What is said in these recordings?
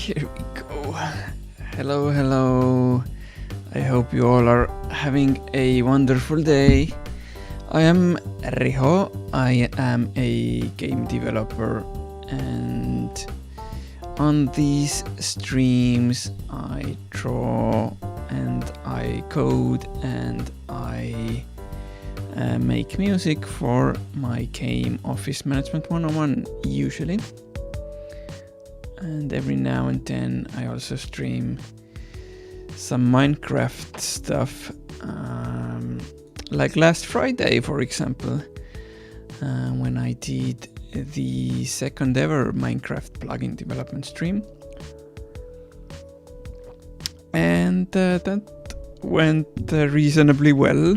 Here we go. Hello. I hope you all are having a wonderful day. I am Riho. I am a game developer, and on these streams I draw and I code and I make music for my game Office Management 101 usually. And every now and then I also stream some Minecraft stuff, like last Friday, for example, when I did the second ever Minecraft plugin development stream. And that went reasonably well.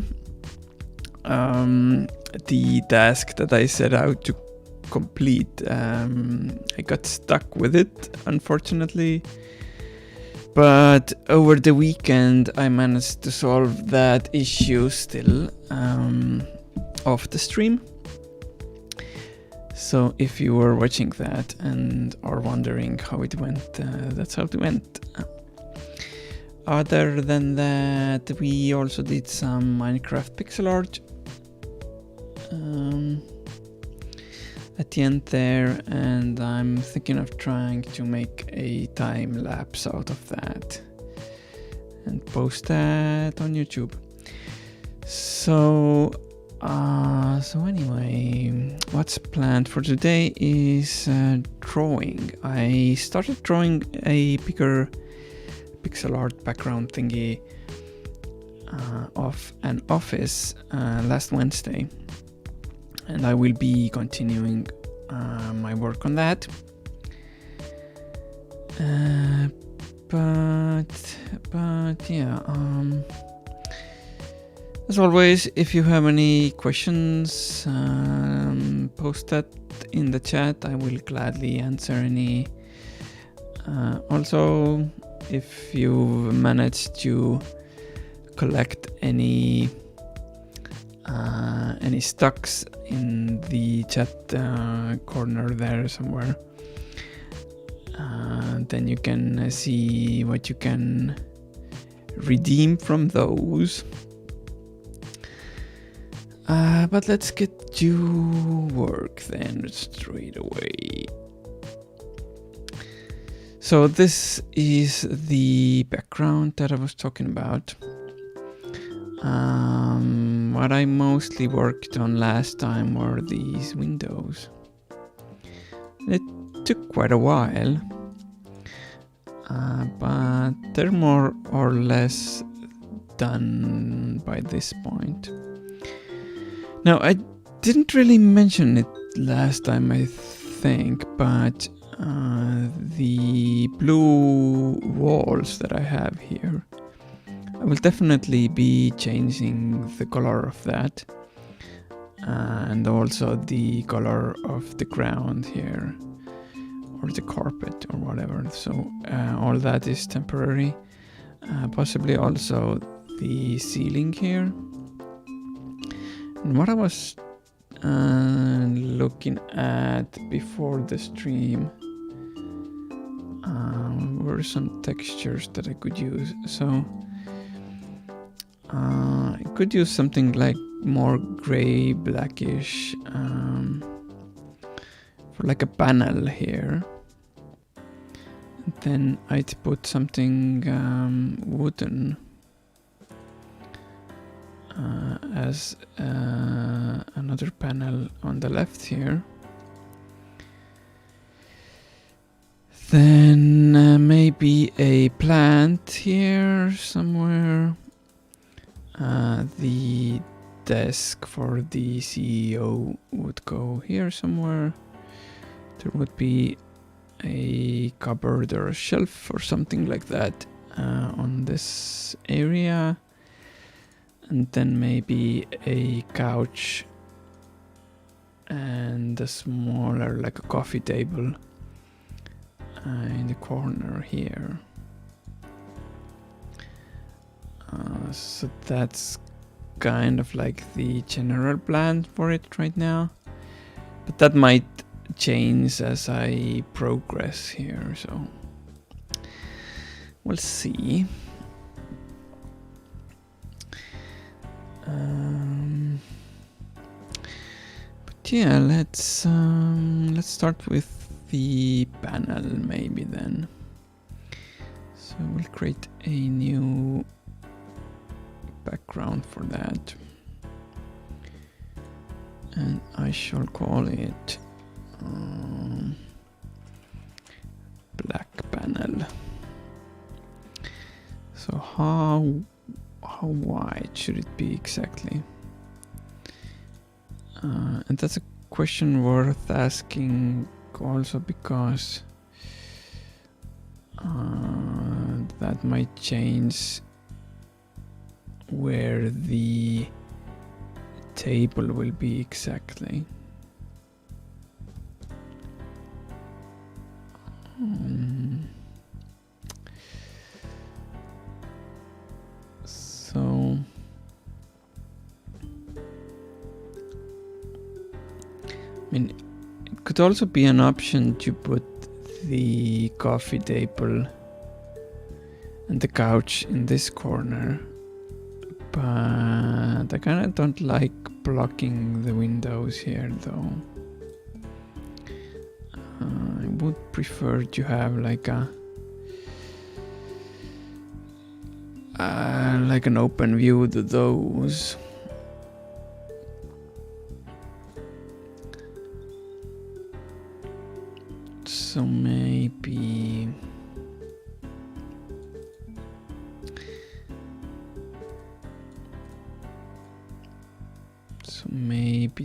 The task that I set out to complete, I got stuck with it, unfortunately. But over the weekend I managed to solve that issue still off the stream. So if you were watching that and are wondering how it went, that's how it went. Other than that, we also did some Minecraft pixel art at the end there, and I'm thinking of trying to make a time lapse out of that and post that on YouTube. So anyway, what's planned for today is drawing. I started drawing a bigger pixel art background thingy of an office last Wednesday, and I will be continuing my work on that. But yeah, as always, if you have any questions, post that in the chat. I will gladly answer any. Also, if you've managed to collect any stocks in the chat corner there somewhere, then you can see what you can redeem from those. But let's get to work then straight away. So this is the background that I was talking about. What I mostly worked on last time were these windows. It took quite a while, but they're more or less done by this point. Now, I didn't really mention it last time, I think, but the blue walls that I have here, I will definitely be changing the color of that, and also the color of the ground here, or the carpet or whatever. So all that is temporary. Possibly also the ceiling here. And what I was looking at before the stream were some textures that I could use. So I could use something like more gray, blackish, for like a panel here. And then I'd put something wooden as another panel on the left here. Then maybe a plant here somewhere. The desk for the CEO would go here somewhere. There would be a cupboard or a shelf or something like that on this area. And then maybe a couch and a smaller, like a coffee table in the corner here. So that's kind of like the general plan for it right now, but that might change as I progress here. So We'll see. But yeah, let's start with the panel maybe then. So we'll create a new background for that, and I shall call it black panel. So how wide should it be exactly? And that's a question worth asking also, because that might change where the table will be exactly. So I mean, it could also be an option to put the coffee table and the couch in this corner, but I kind of don't like blocking the windows here though. I would prefer to have like an open view to those. So maybe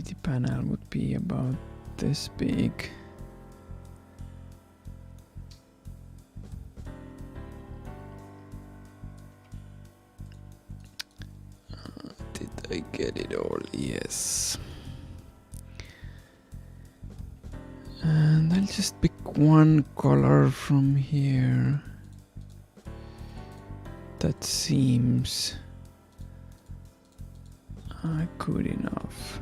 the panel would be about this big. Did I get it all? Yes. And I'll just pick one color from here that seems good enough.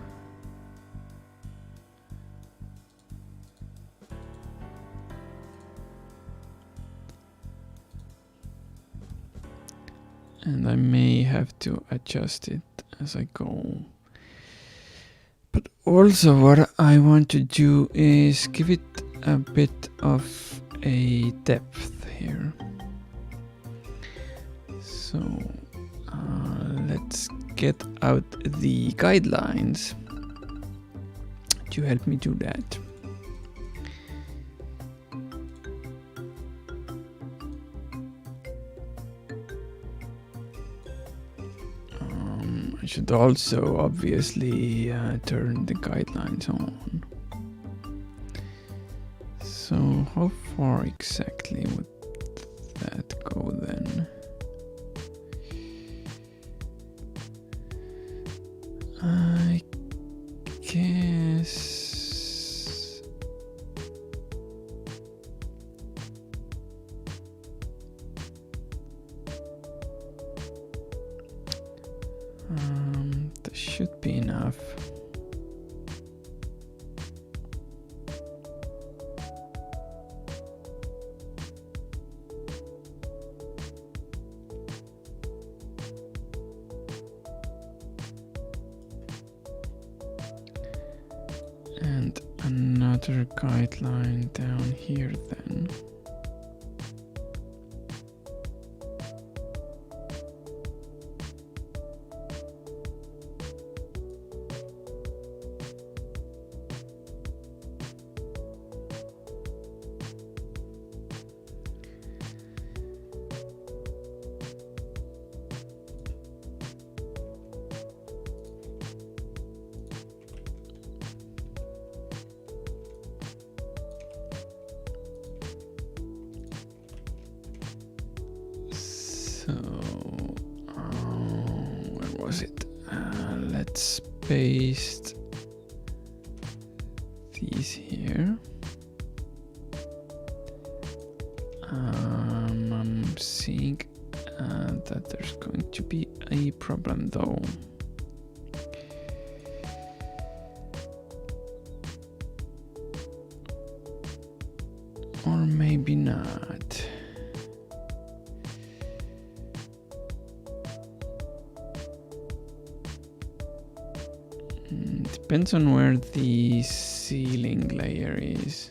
And I may have to adjust it as I go. But also what I want to do is give it a bit of a depth here. So let's get out the guidelines to help me do that. I should also obviously turn the guidelines on. So how far exactly would that go then? I guess that should be enough. And another guideline down here then. So, where was it? Let's paste these here. I'm seeing that there's going to be a problem though. Or maybe not. Depends on where the ceiling layer is.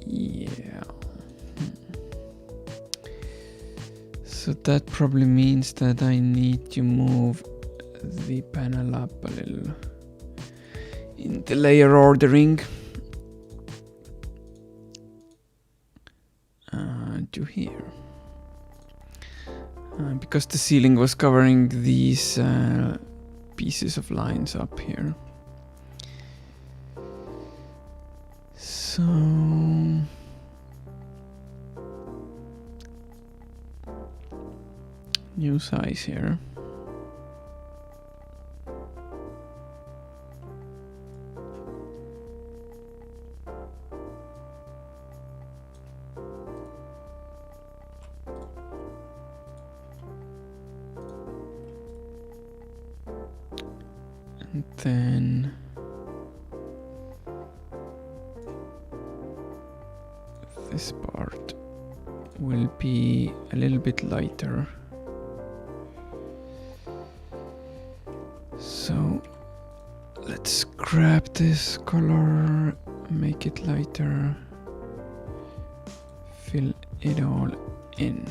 Yeah. So that probably means that I need to move the panel up a little in the layer ordering to here. Because the ceiling was covering these pieces of lines up here. So new size here. And then this part will be a little bit lighter. So let's grab this color, make it lighter, fill it all in.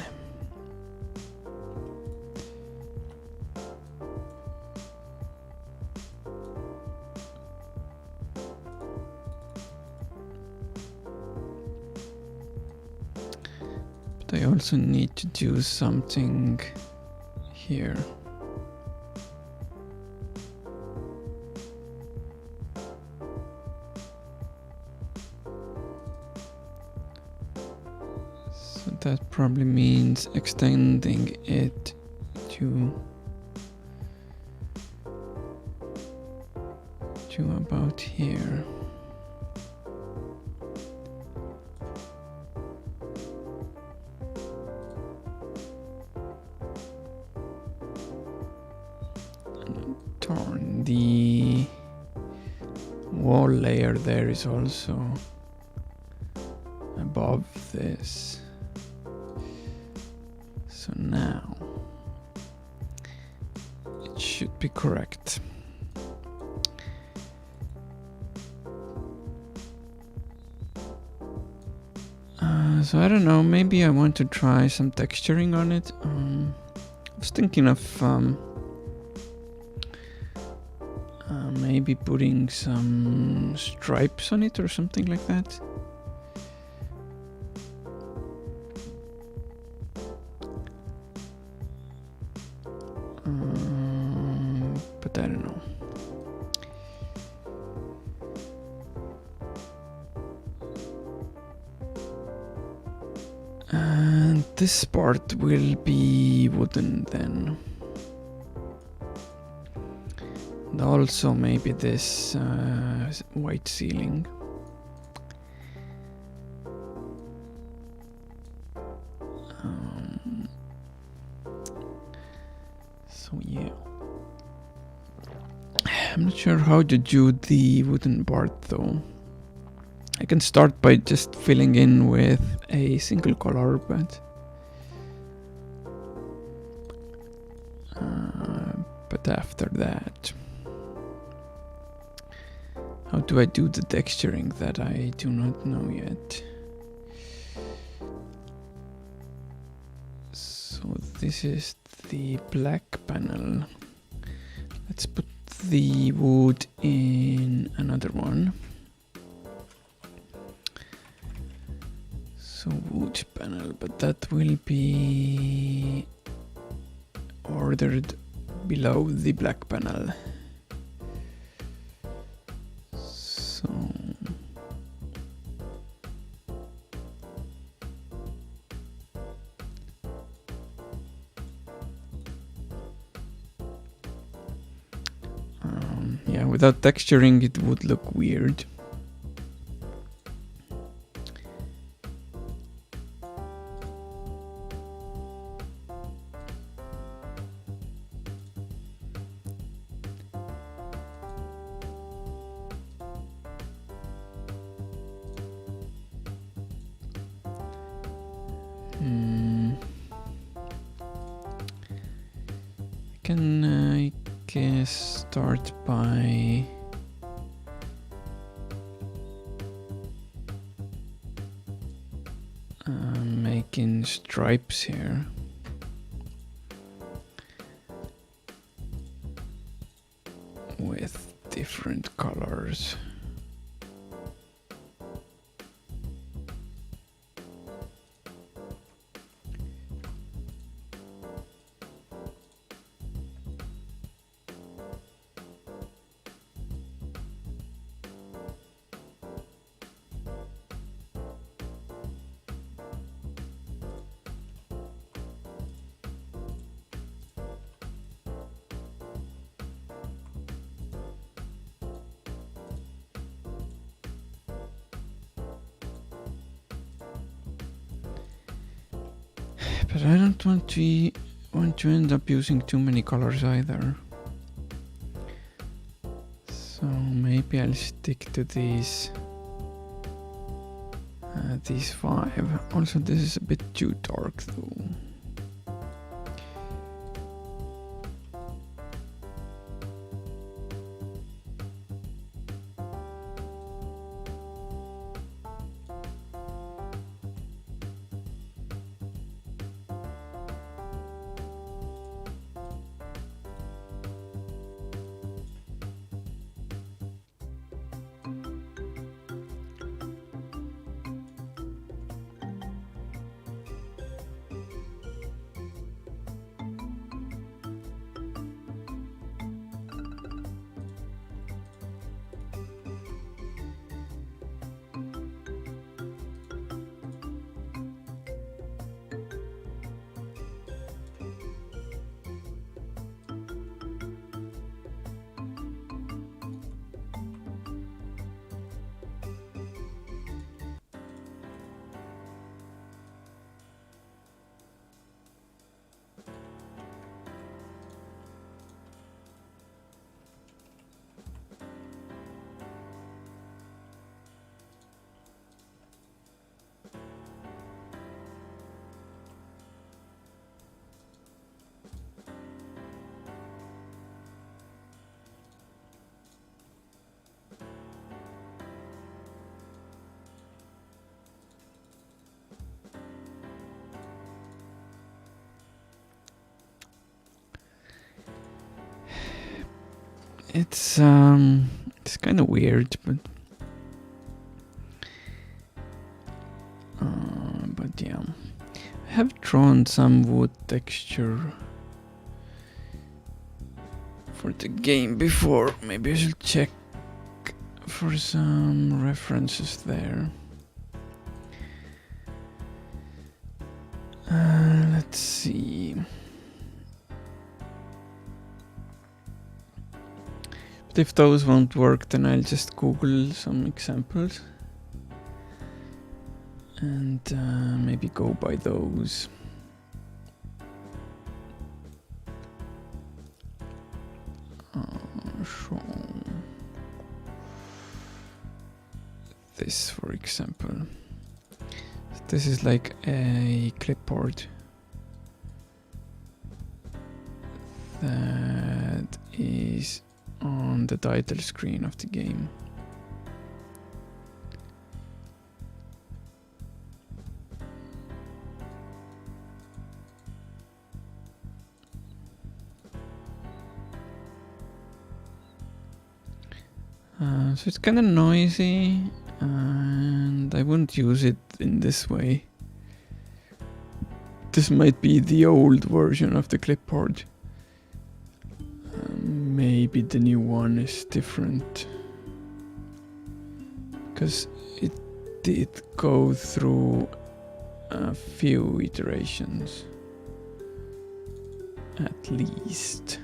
But I also need to do something here. So that probably means extending it to about here. Turn the wall layer there is also above this. So now it should be correct. So I don't know, maybe I want to try some texturing on it. I was thinking of maybe putting some stripes on it or something like that. But I don't know. And this part will be wooden then. And also maybe this white ceiling. So yeah. I'm not sure how to do the wooden part though. I can start by just filling in with a single color, but after that, how do I do the texturing? That I do not know yet. So this is the black panel. Let's put the wood in another one. So wood panel, but that will be ordered below the black panel. So yeah, without texturing it would look weird. can, I guess, start by making stripes here. With different colors. But I don't want to end up using too many colors either. So maybe I'll stick to these 5. Also, this is a bit too dark though. It's kind of weird, but yeah, I have drawn some wood texture for the game before. Maybe I should check for some references there. Let's see. But if those won't work, then I'll just Google some examples and maybe go by those. So this, for example. This is like a clipboard that is on the title screen of the game. So it's kind of noisy, and I wouldn't use it in this way. This might be the old version of the clipboard. Maybe the new one is different, because it did go through a few iterations, at least.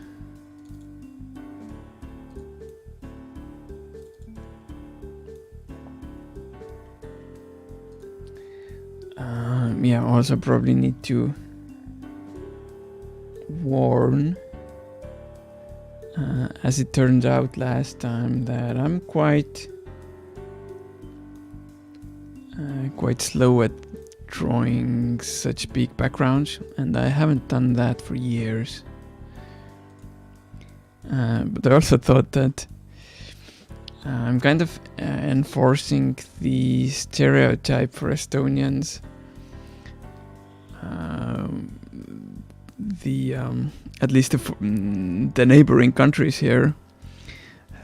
Yeah, also probably need to warn, as it turned out last time, that I'm quite slow at drawing such big backgrounds, and I haven't done that for years. But I also thought that I'm kind of enforcing the stereotype for Estonians. At least the neighboring countries here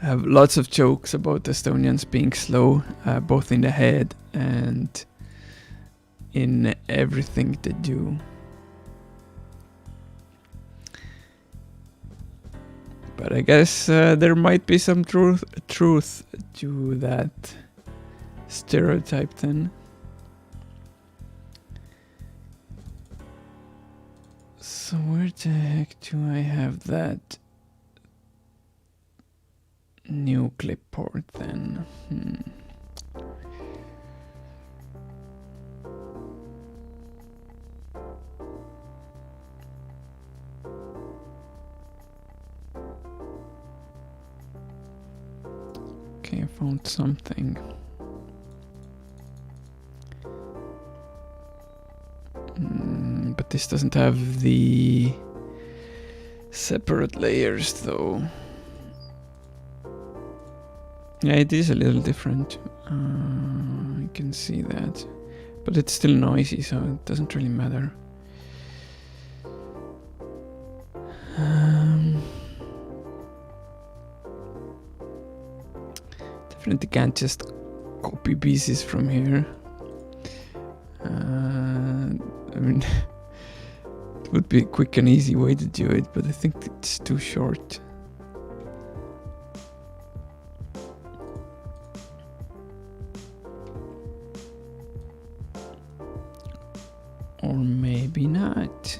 have lots of jokes about Estonians being slow, both in the head and in everything they do. But I guess there might be some truth to that stereotype then. So where the heck do I have that new clipboard then? Okay, I found something. But this doesn't have the separate layers though. Yeah, it is a little different. I can see that. But it's still noisy, so it doesn't really matter. Definitely can't just copy pieces from here. I mean, it would be a quick and easy way to do it, but I think it's too short. Or maybe not.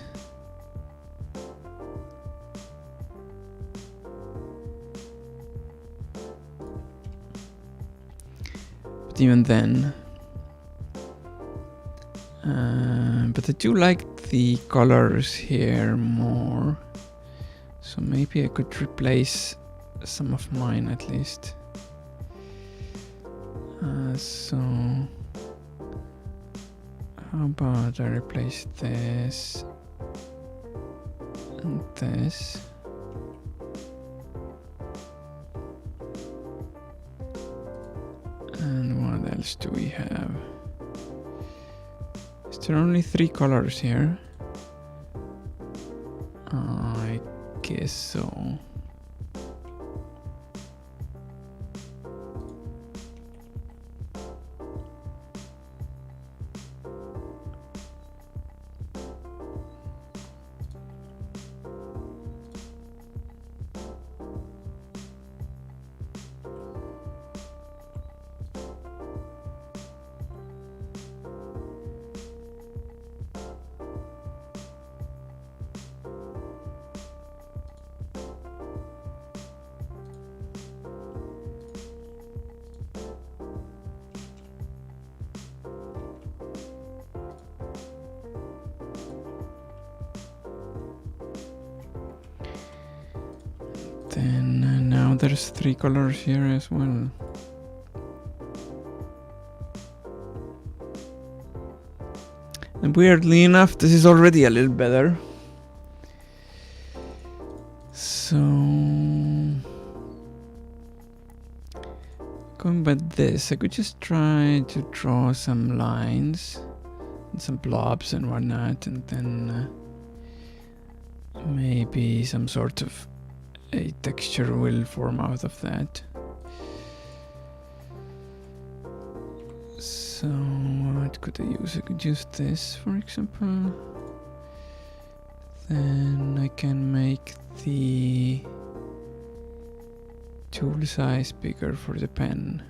But even then, but I do like the colors here more, so maybe I could replace some of mine at least. So how about I replace this and this? And what else do we have? Is there only 3 colors here? I guess so. Then now there's 3 colors here as well. And weirdly enough, this is already a little better. So going by this, I could just try to draw some lines and some blobs and whatnot, and then maybe some sort of a texture will form out of that. So what could I use? I could use this, for example. Then I can make the tool size bigger for the pen.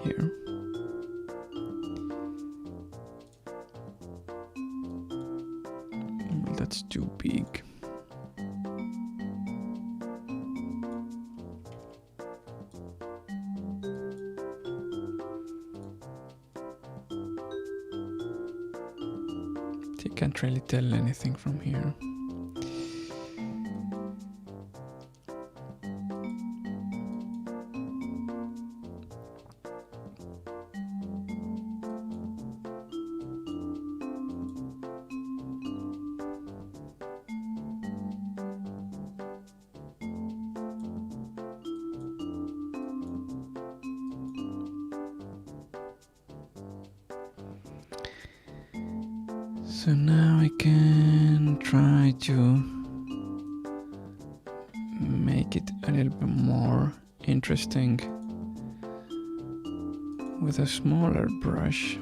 Here. Well, that's too big. You can't really tell anything from here. So now I can try to make it a little bit more interesting with a smaller brush.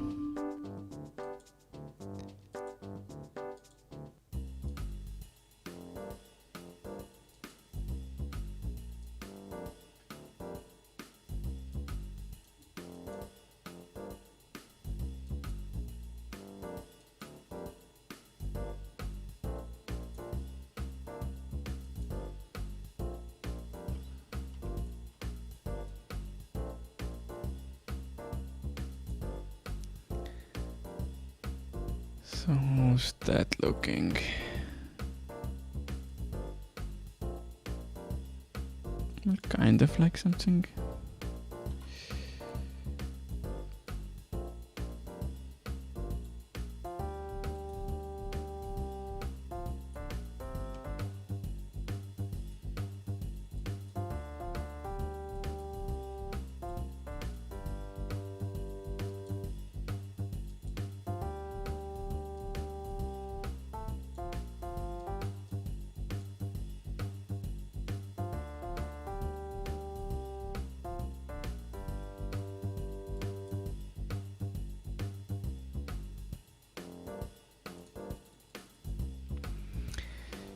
So how's that looking? Well, kind of like something.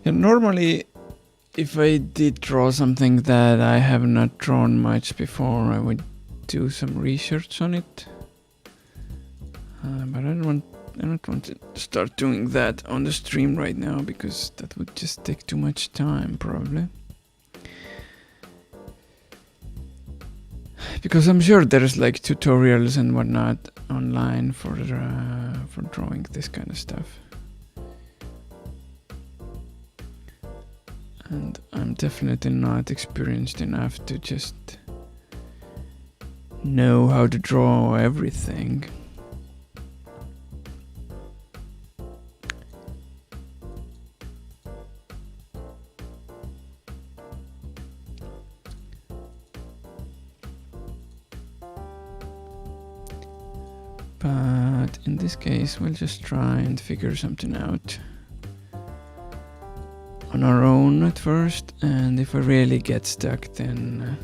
Yeah, normally, if I did draw something that I have not drawn much before, I would do some research on it. But I don't want to start doing that on the stream right now, because that would just take too much time, probably. Because I'm sure there's like tutorials and whatnot online for drawing this kind of stuff. And I'm definitely not experienced enough to just know how to draw everything. But in this case, we'll just try and figure something out on our own at first, and if I really get stuck, then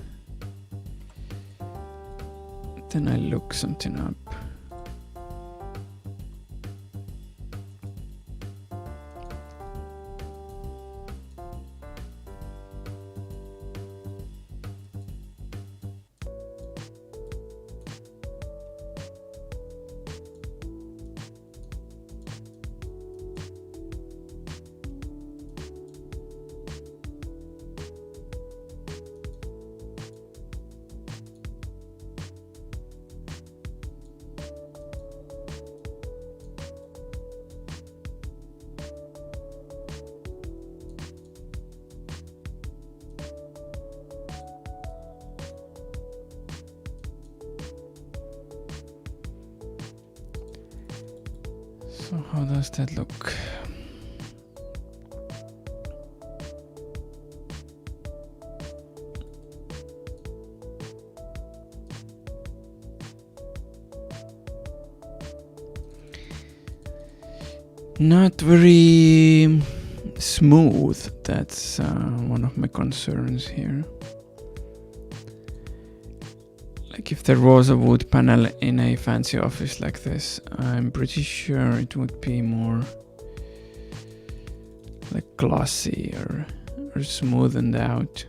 I look something up. So how does that look? Not very smooth. That's one of my concerns here. Like if there was a wood panel in a fancy office like this, I'm pretty sure it would be more like glossy or smoothened out.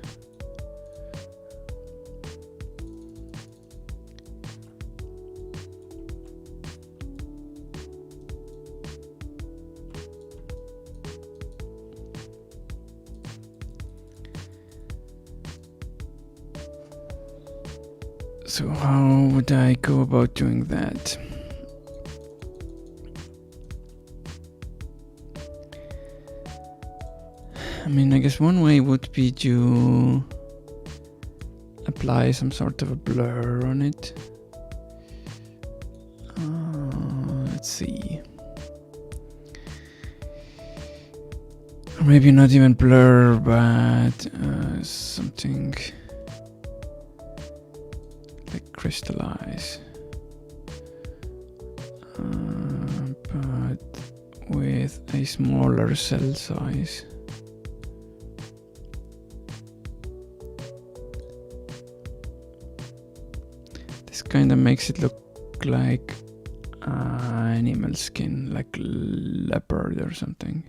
So how would I go about doing that? I mean, I guess one way would be to apply some sort of a blur on it. Let's see. Or maybe not even blur, but something like crystallize. But with a smaller cell size. This kind of makes it look like animal skin, like leopard or something.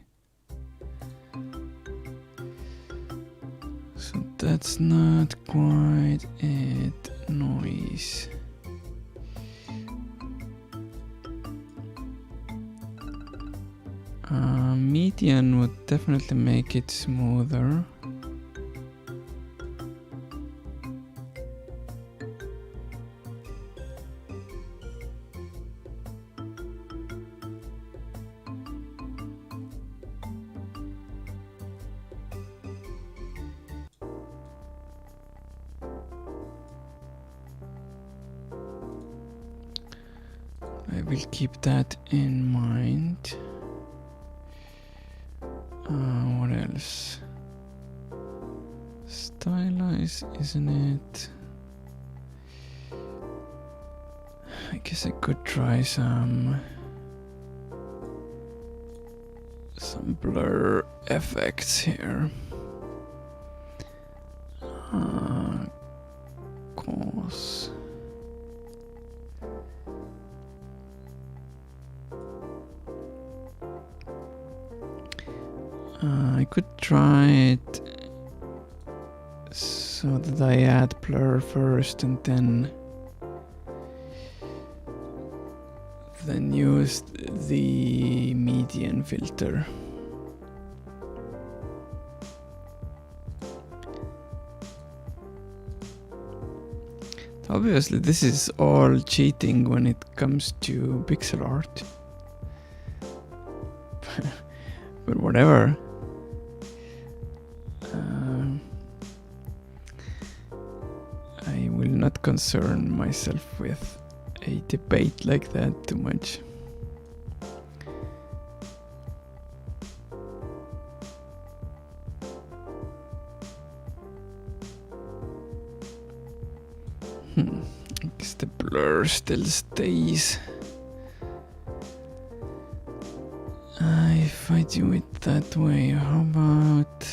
So that's not quite it. Noise. Median would definitely make it smoother. I will keep that in mind. What else? Stylize, isn't it? I guess I could try some blur effects here. Cause I could try it so that I add blur first and then use the median filter. Obviously this is all cheating when it comes to pixel art. But whatever. I will not concern myself with a debate like that too much. I guess the blur still stays. If I do it that way, how about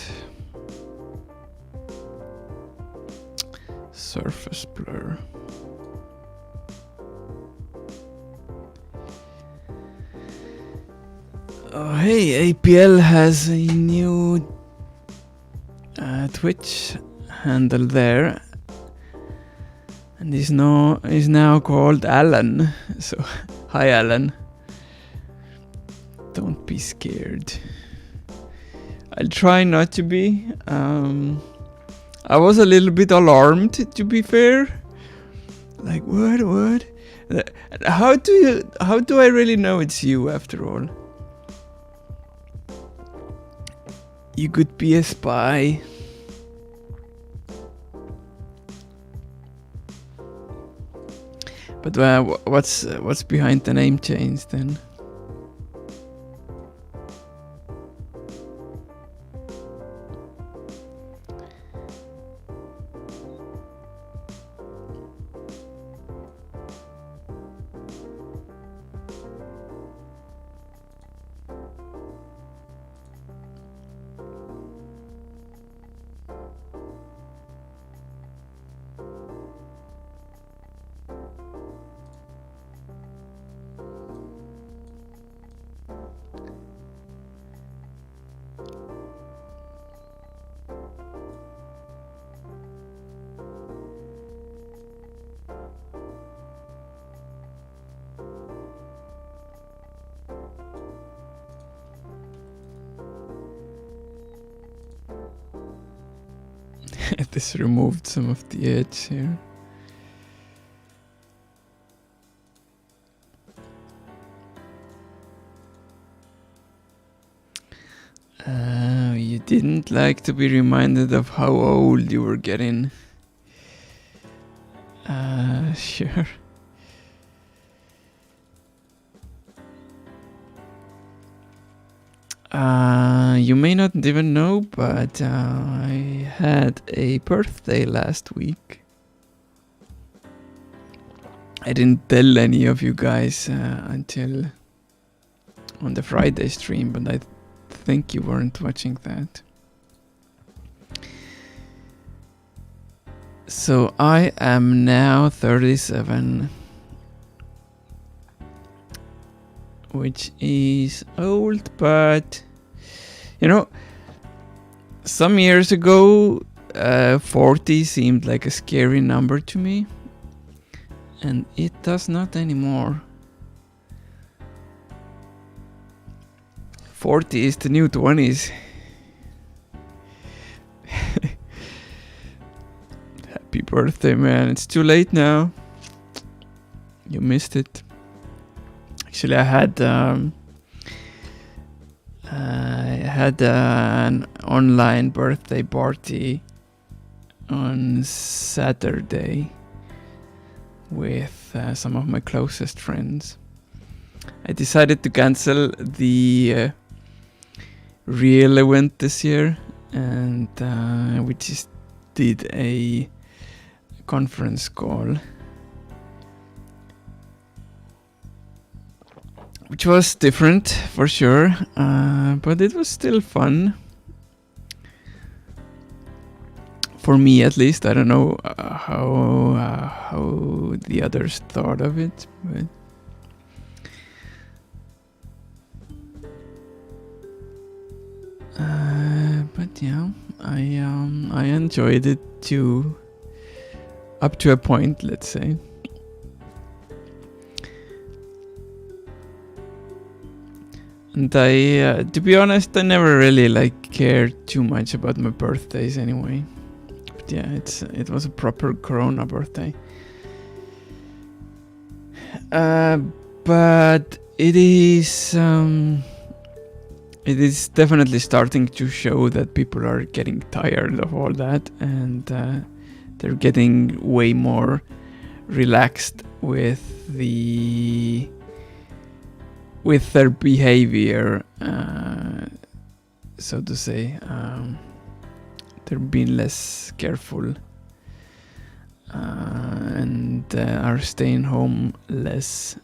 surface blur? Oh hey, APL has a new Twitch handle there, and is now called Alan. So hi Alan. Don't be scared. I'll try not to be. I was a little bit alarmed, to be fair. Like what? How do I really know it's you after all? You could be a spy. But what's behind the name change then? This removed some of the edge here. You didn't like to be reminded of how old you were getting. Sure. You may not even know, but I had a birthday last week. I didn't tell any of you guys until on the Friday stream, but I think you weren't watching that. So I am now 37, which is old, but you know, some years ago 40 seemed like a scary number to me, and it does not anymore. 40 is the new 20s. Happy birthday, man. It's too late now. You missed it. Actually, I had an online birthday party on Saturday with some of my closest friends. I decided to cancel the real event this year, and we just did a conference call, which was different for sure, but it was still fun. For me, at least. I don't know how the others thought of it, but yeah, I enjoyed it too, up to a point, let's say. And I, to be honest, I never really cared too much about my birthdays anyway. But yeah, it was a proper Corona birthday. But it is definitely starting to show that people are getting tired of all that, and they're getting way more relaxed with their behavior, so to say. They're being less careful and are staying home less,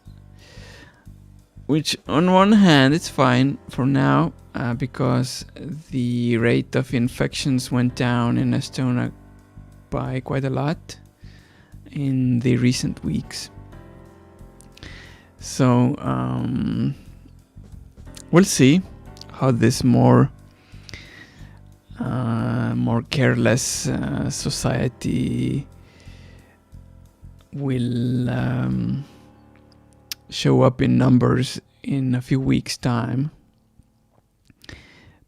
which on one hand it's fine for now, because the rate of infections went down in Estonia by quite a lot in the recent weeks. So we'll see how this more careless society will show up in numbers in a few weeks' time.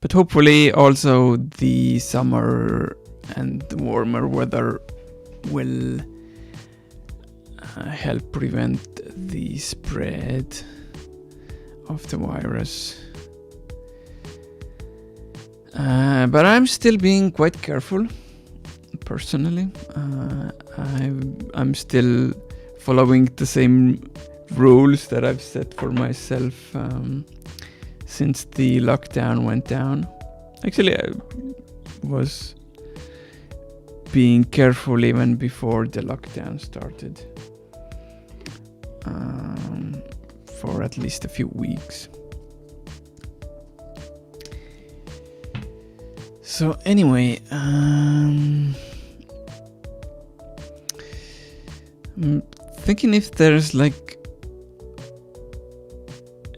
But hopefully also the summer and warmer weather will help prevent the spread of the virus. But I'm still being quite careful, personally. I'm still following the same rules that I've set for myself since the lockdown went down. Actually, I was being careful even before the lockdown started, for at least a few weeks. So anyway, I'm thinking if there's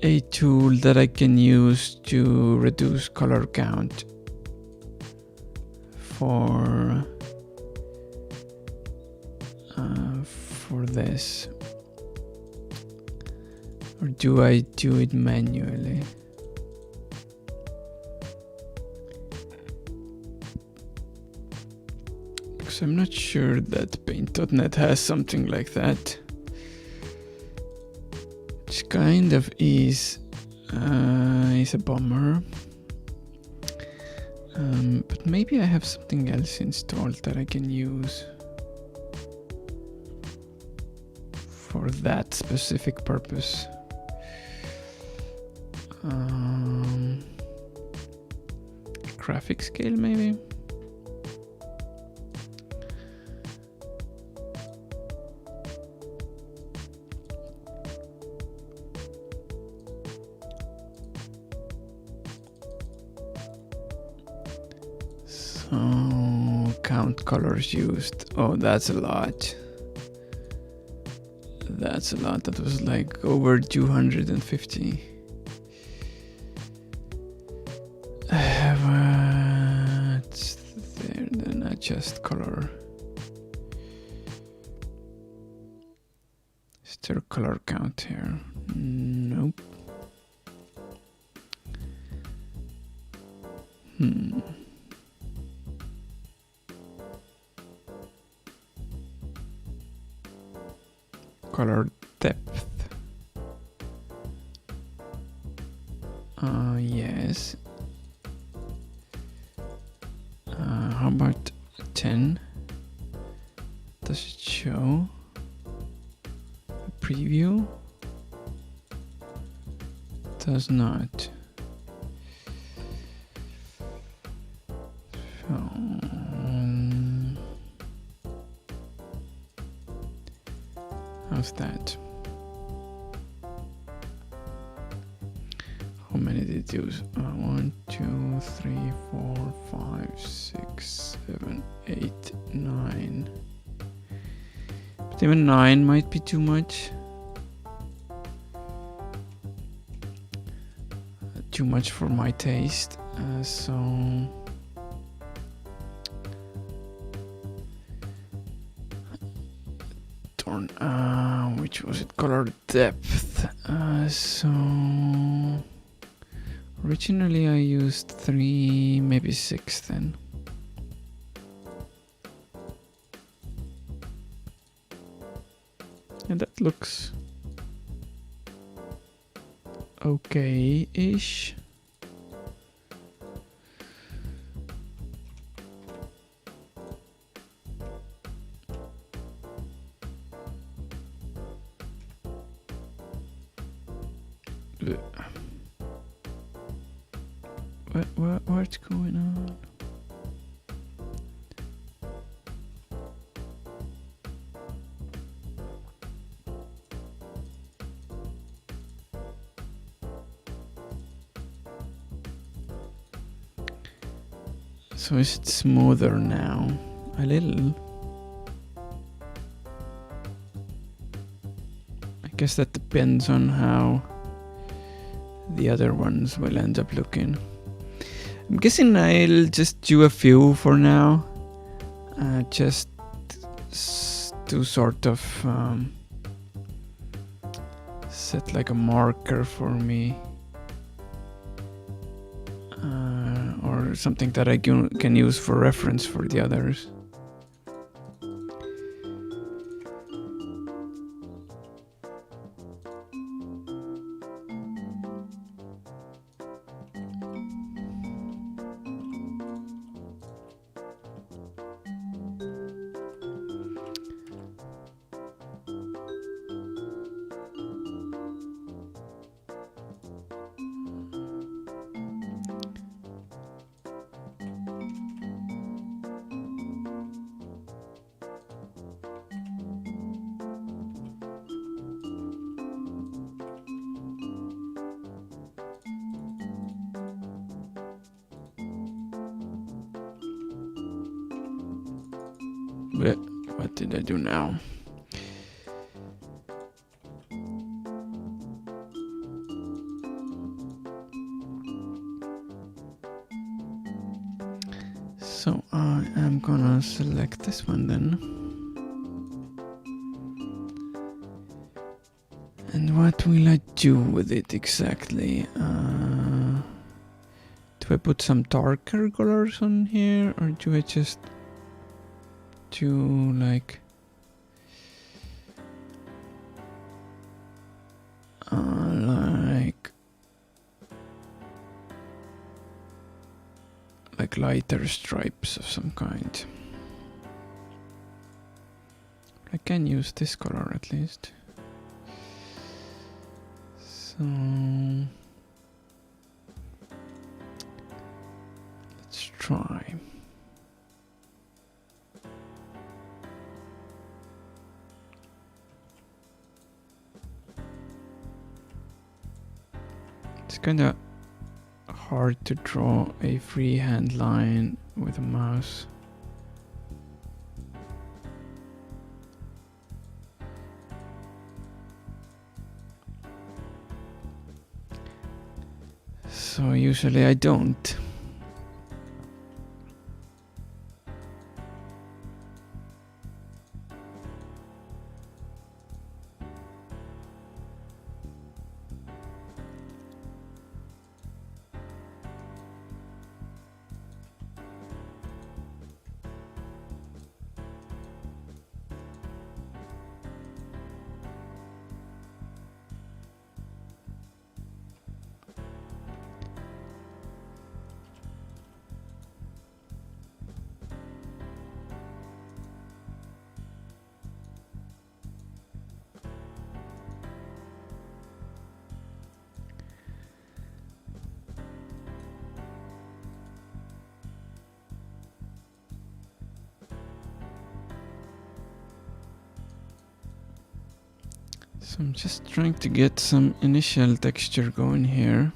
a tool that I can use to reduce color count for this, or do I do it manually? Because I'm not sure that Paint.net has something like that, which kind of is a bummer. But maybe I have something else installed that I can use for that specific purpose. Graphic scale, maybe? Oh, count colors used. Oh, that's a lot. That's a lot. That was like over 250. What's there? Then adjust color. Is there a color count here? Nope. Color depth. Yes. How about 10? Does it show a preview? Does not. How's that? How many did it use? 1, 2, 3, 4, 5, 6, 7, 8, 9. But even 9 might be too much. Too much for my taste. So which was it? Color depth. So originally I used 3, maybe 6 then. And that looks okay-ish. What's going on? So is it smoother now? A little. I guess that depends on how the other ones will end up looking. I'm guessing I'll just do a few for now. Just to sort of set like a marker for me. Or something that I can use for reference for the others. What did I do now? So I am gonna select this one then. And what will I do with it exactly? Do I put some darker colors on here, or do I just do like lighter stripes of some kind? I can use this color at least. So let's try. It's kind of hard to draw a freehand line with a mouse. So usually I don't. So I'm just trying to get some initial texture going here.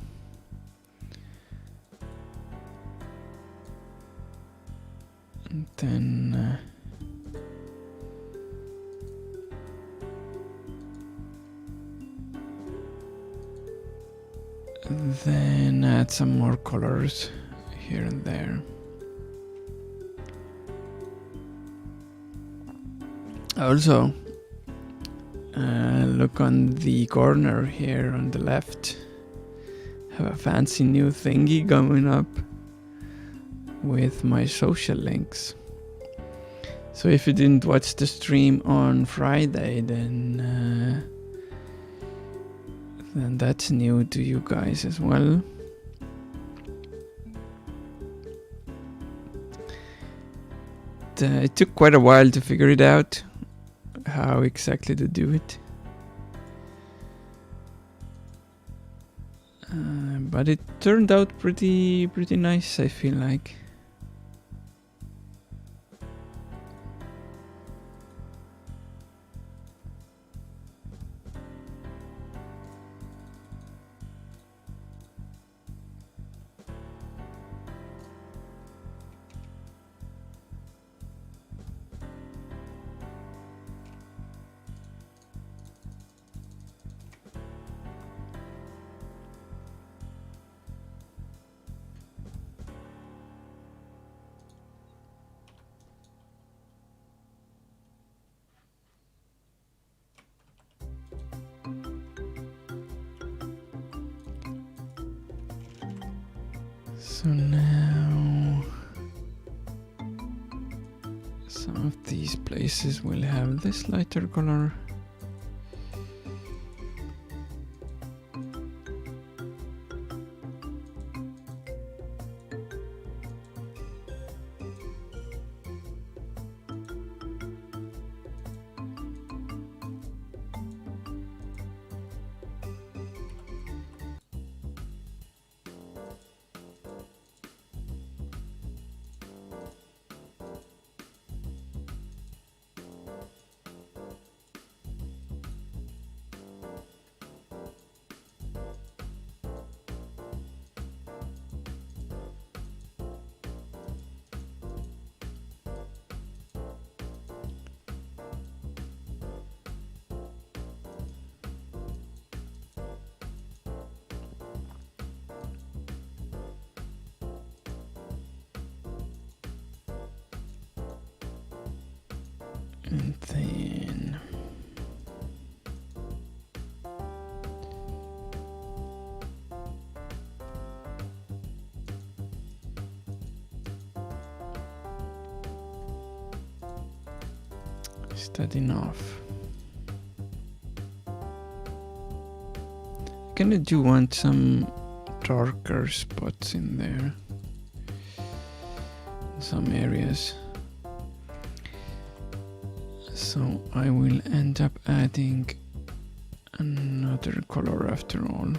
And then add some more colors here and there. Also, look on the corner here on the left. Have a fancy new thingy coming up with my social links. So if you didn't watch the stream on Friday, then that's new to you guys as well. It took quite a while to figure it out, how exactly to do it. But it turned out pretty nice, I feel like. So now some of these places will have this lighter color. And then is that enough? I kinda do want some darker spots in there, in some areas. So I will end up adding another color after all.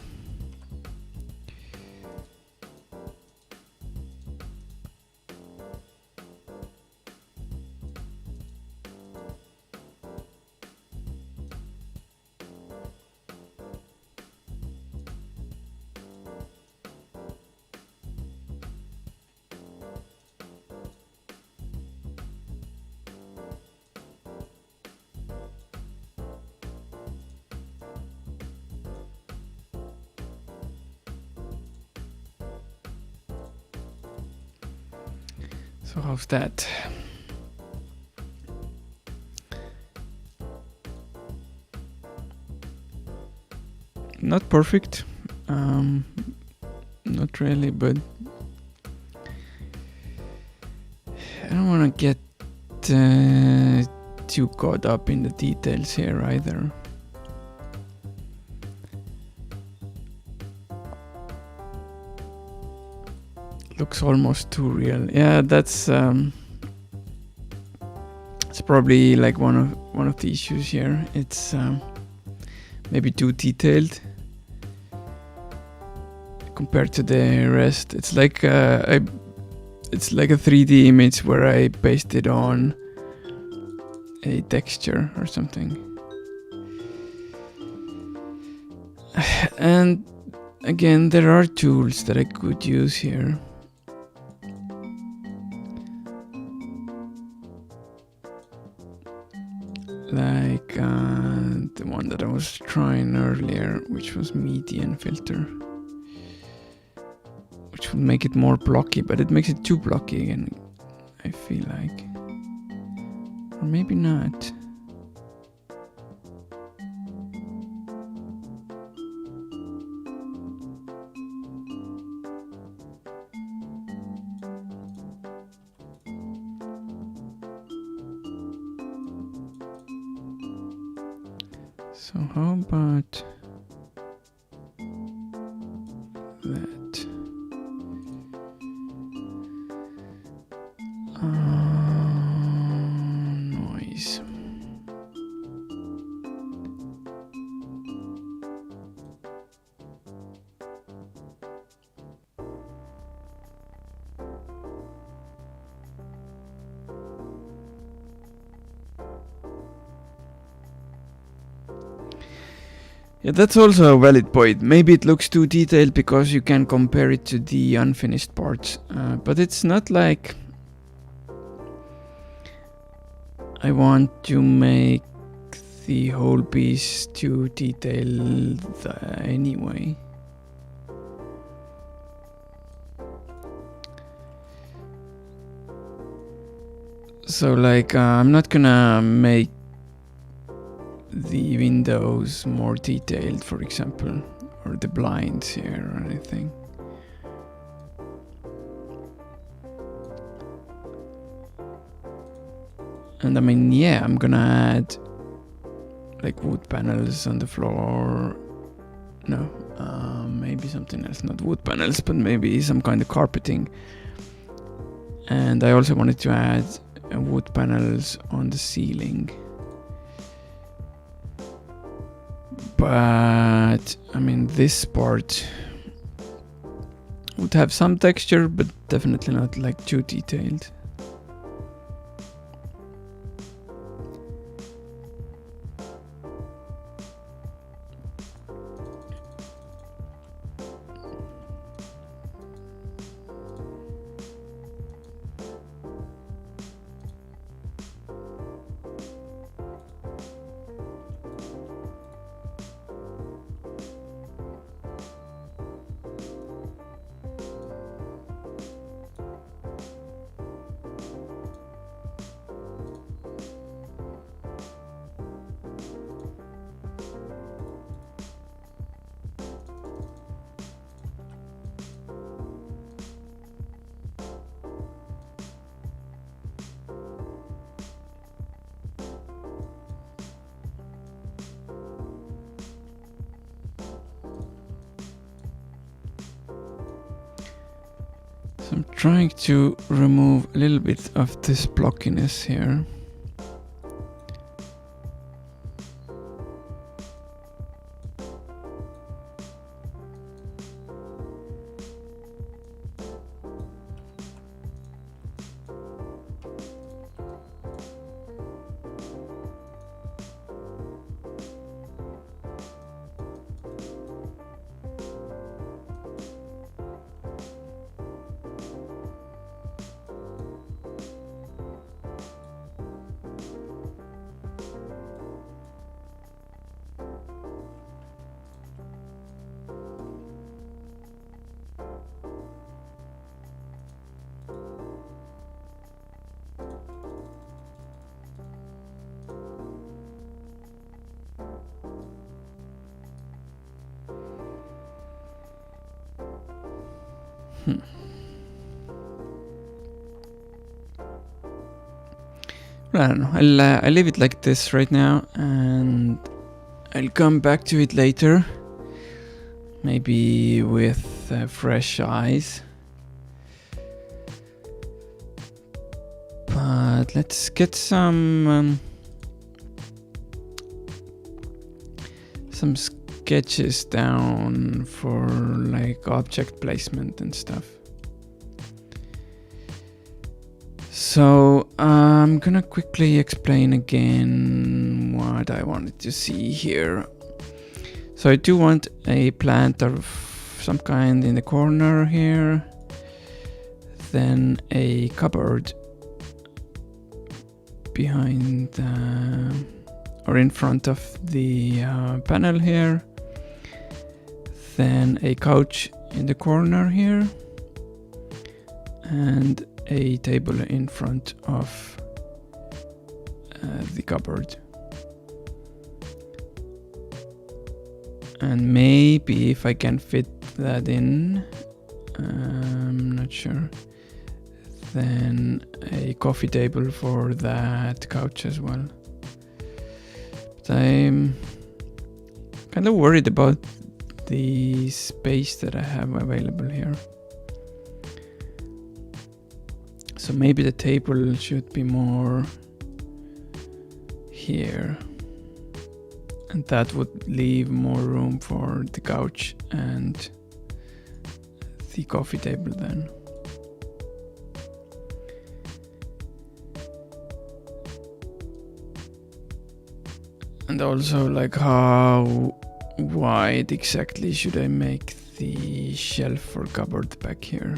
So how's that? Not perfect, not really, but I don't want to get too caught up in the details here either. Looks almost too real. Yeah, that's it's probably like one of the issues here. It's maybe too detailed compared to the rest. It's like it's like a 3D image where I pasted on a texture or something. And again, there are tools that I could use here. Like the one that I was trying earlier, which was median filter, which would make it more blocky, but it makes it too blocky again, I feel like. Or maybe not. So how about that? Noise. Yeah, that's also a valid point. Maybe it looks too detailed because you can compare it to the unfinished parts, but it's not like I want to make the whole piece too detailed anyway. So like I'm not gonna make the windows more detailed, for example, or the blinds here or anything. And I mean, yeah, I'm gonna add like wood panels on the floor. No, maybe something else, not wood panels, but maybe some kind of carpeting. And I also wanted to add wood panels on the ceiling. But I mean, this part would have some texture, but definitely not like too detailed. So I'm trying to remove a little bit of this blockiness here. Hmm. I don't know. I'll leave it like this right now, and I'll come back to it later. Maybe with fresh eyes. But let's get some sketches down for like object placement and stuff. So I'm gonna quickly explain again what I wanted to see here. So I do want a plant of some kind in the corner here, then a cupboard behind or in front of the panel here, then a couch in the corner here, and a table in front of the cupboard. And maybe if I can fit that in, I'm not sure, then a coffee table for that couch as well. But I'm kind of worried about the space that I have available here. So maybe the table should be more here. And that would leave more room for the couch and the coffee table then. And also, like, how wide exactly should I make the shelf or cupboard back here?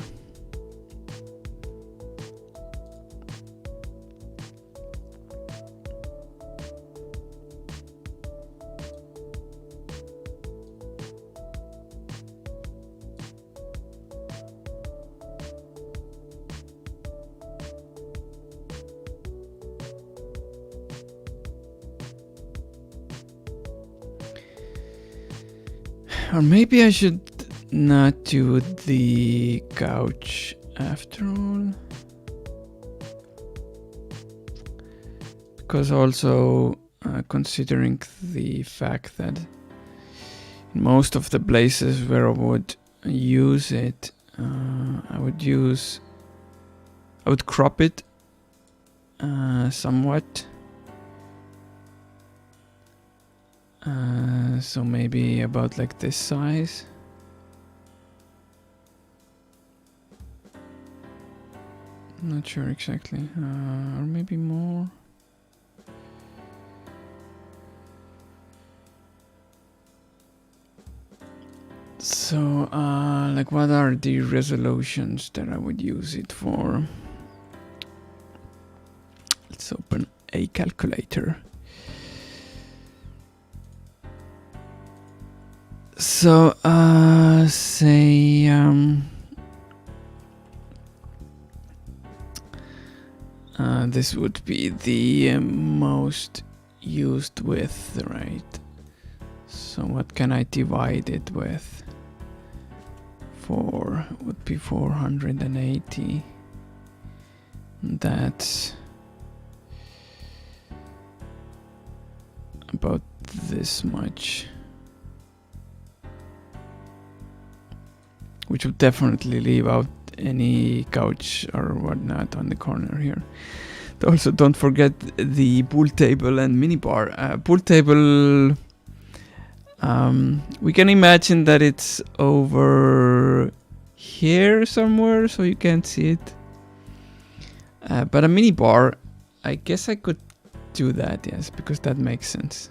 Or maybe I should not do the couch after all. Because also considering the fact that in most of the places where I would use it, I would crop it somewhat. So maybe about like this size. Not sure exactly, or maybe more. So, like, what are the resolutions that I would use it for? Let's open a calculator. So, say, this would be the most used width, right? So what can I divide it with? 4 would be 480. That's about this much. Which would definitely leave out any couch or whatnot on the corner here. Also, don't forget the pool table and minibar. Pool table, we can imagine that it's over here somewhere, so you can't see it. But a minibar, I guess I could do that, yes, because that makes sense.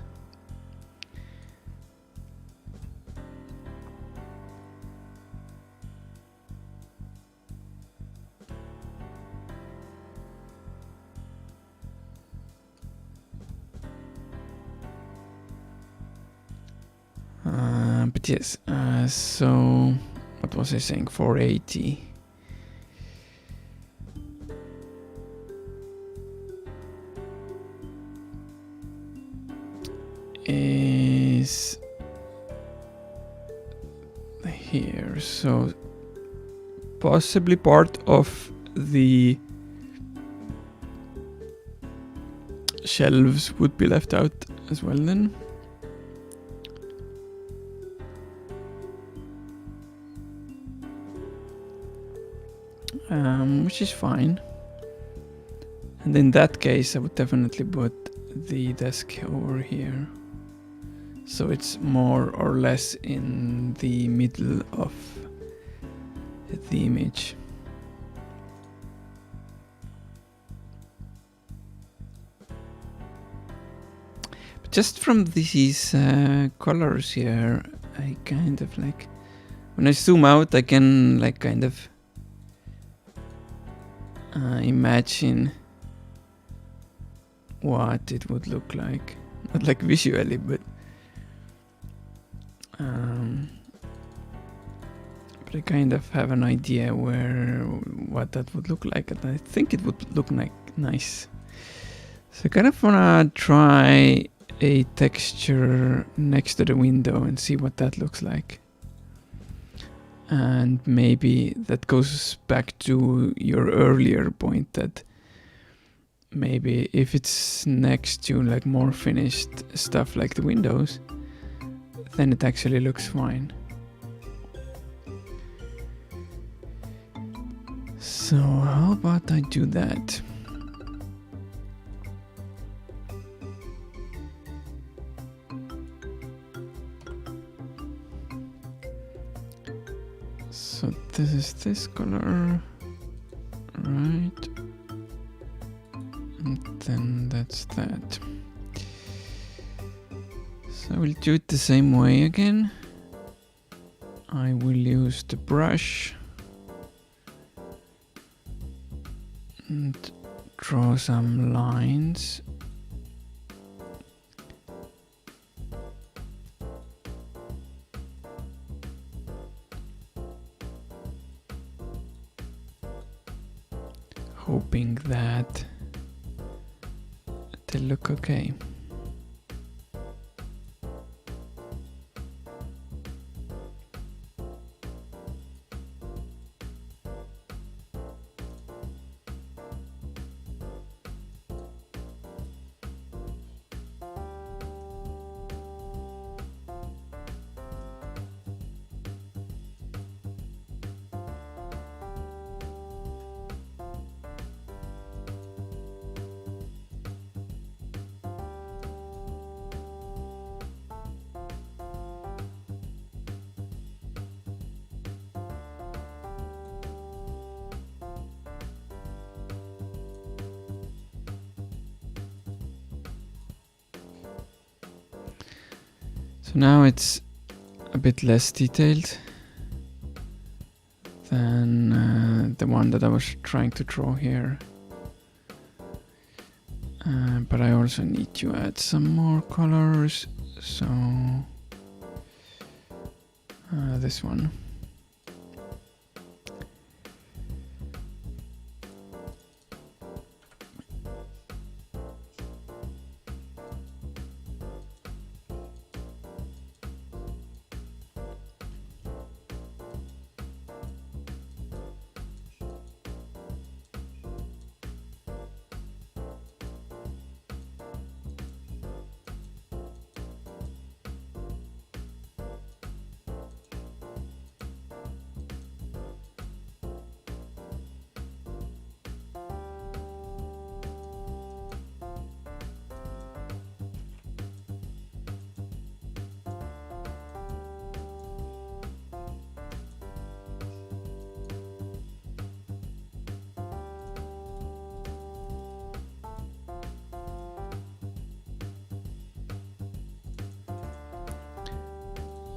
But yes, so what was I saying? 480. Is here, so possibly part of the shelves would be left out as well then. Which is fine. And in that case, I would definitely put the desk over here. So it's more or less in the middle of the image. But just from these colors here, I kind of like, when I zoom out, I can like kind of imagine what it would look like. Not like visually, but I kind of have an idea what that would look like, and I think it would look like nice. So I kind of wanna try a texture next to the window and see what that looks like. And maybe that goes back to your earlier point that maybe if it's next to like more finished stuff like the windows, then it actually looks fine. So how about I do that? So this is this color, right? And then that's that. So I will do it the same way again. I will use the brush and draw some lines. Hoping that they look okay. So now it's a bit less detailed than the one that I was trying to draw here. But I also need to add some more colors, so this one.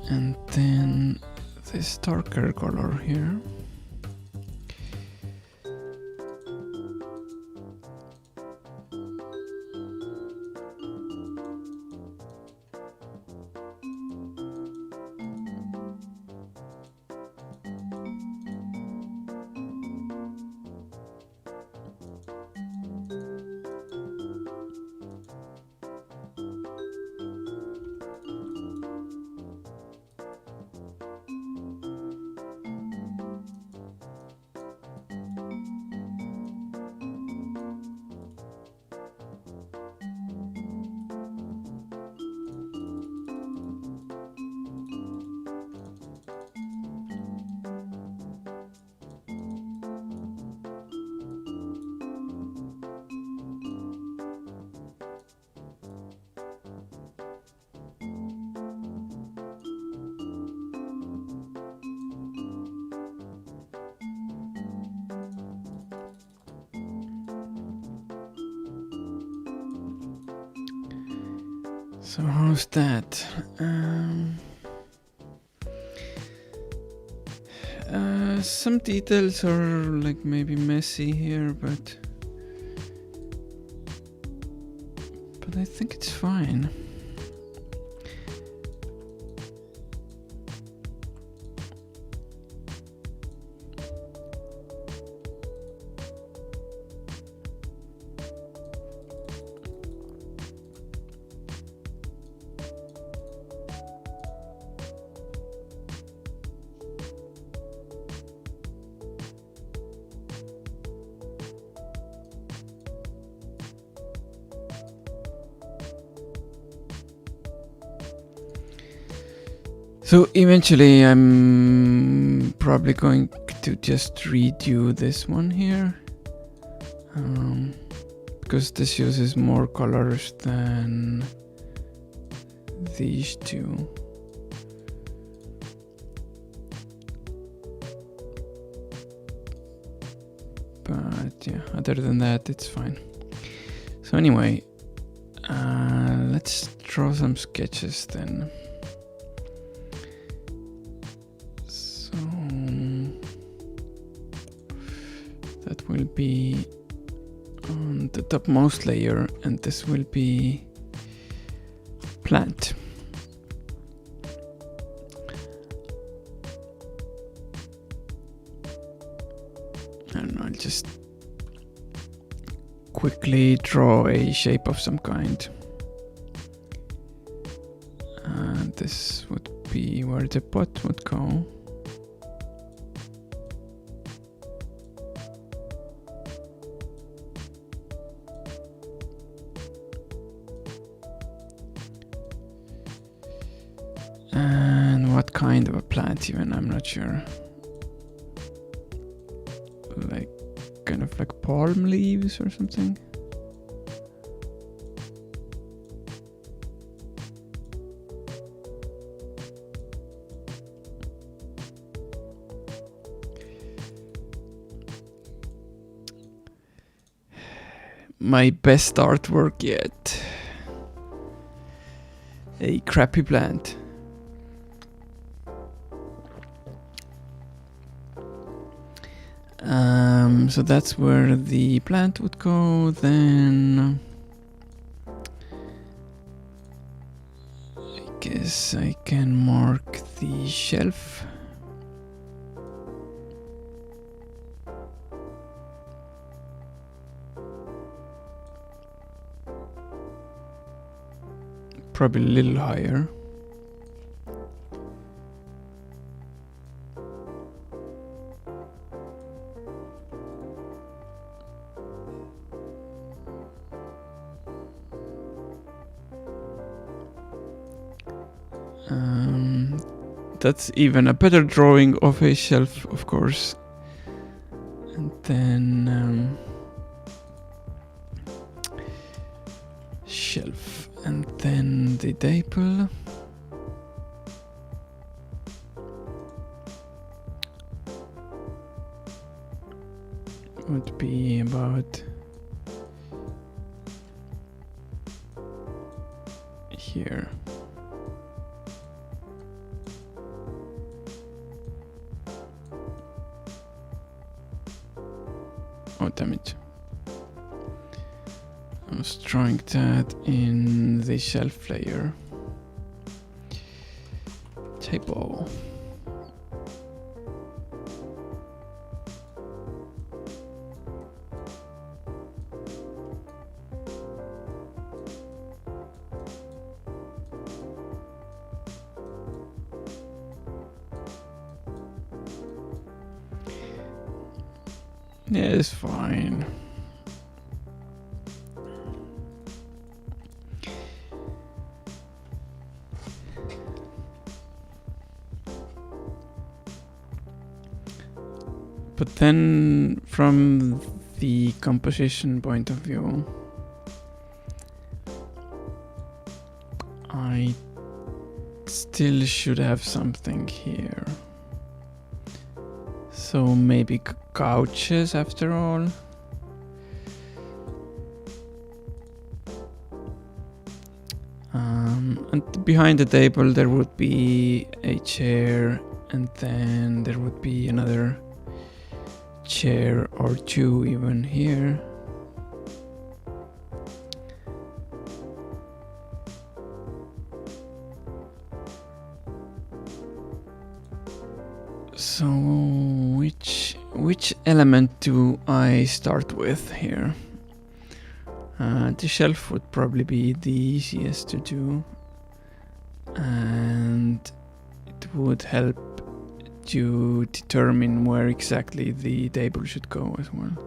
And then this darker color here. So how's that? Some details are like maybe messy here, but I think it's fine. So eventually I'm probably going to just redo this one here, because this uses more colors than these two. But yeah, other than that, it's fine. So anyway, let's draw some sketches then. That will be on the topmost layer, and this will be plant. And I'll just quickly draw a shape of some kind. And this would be where the pot would go. And what kind of a plant even, I'm not sure. Like, kind of like palm leaves or something. My best artwork yet. A crappy plant. So that's where the plant would go. Then I guess I can mark the shelf. Probably a little higher. That's even a better drawing of a shelf, of course. And then shelf, and then the table. Would be about here. Oh, damn it. I was drawing that in the shelf layer. Table. Yeah, it's fine. But then from the composition point of view, I still should have something here. So maybe couches after all. And behind the table there would be a chair, and then there would be another chair or two even here. So which element do I start with here? The shelf would probably be the easiest to do, and it would help to determine where exactly the table should go as well.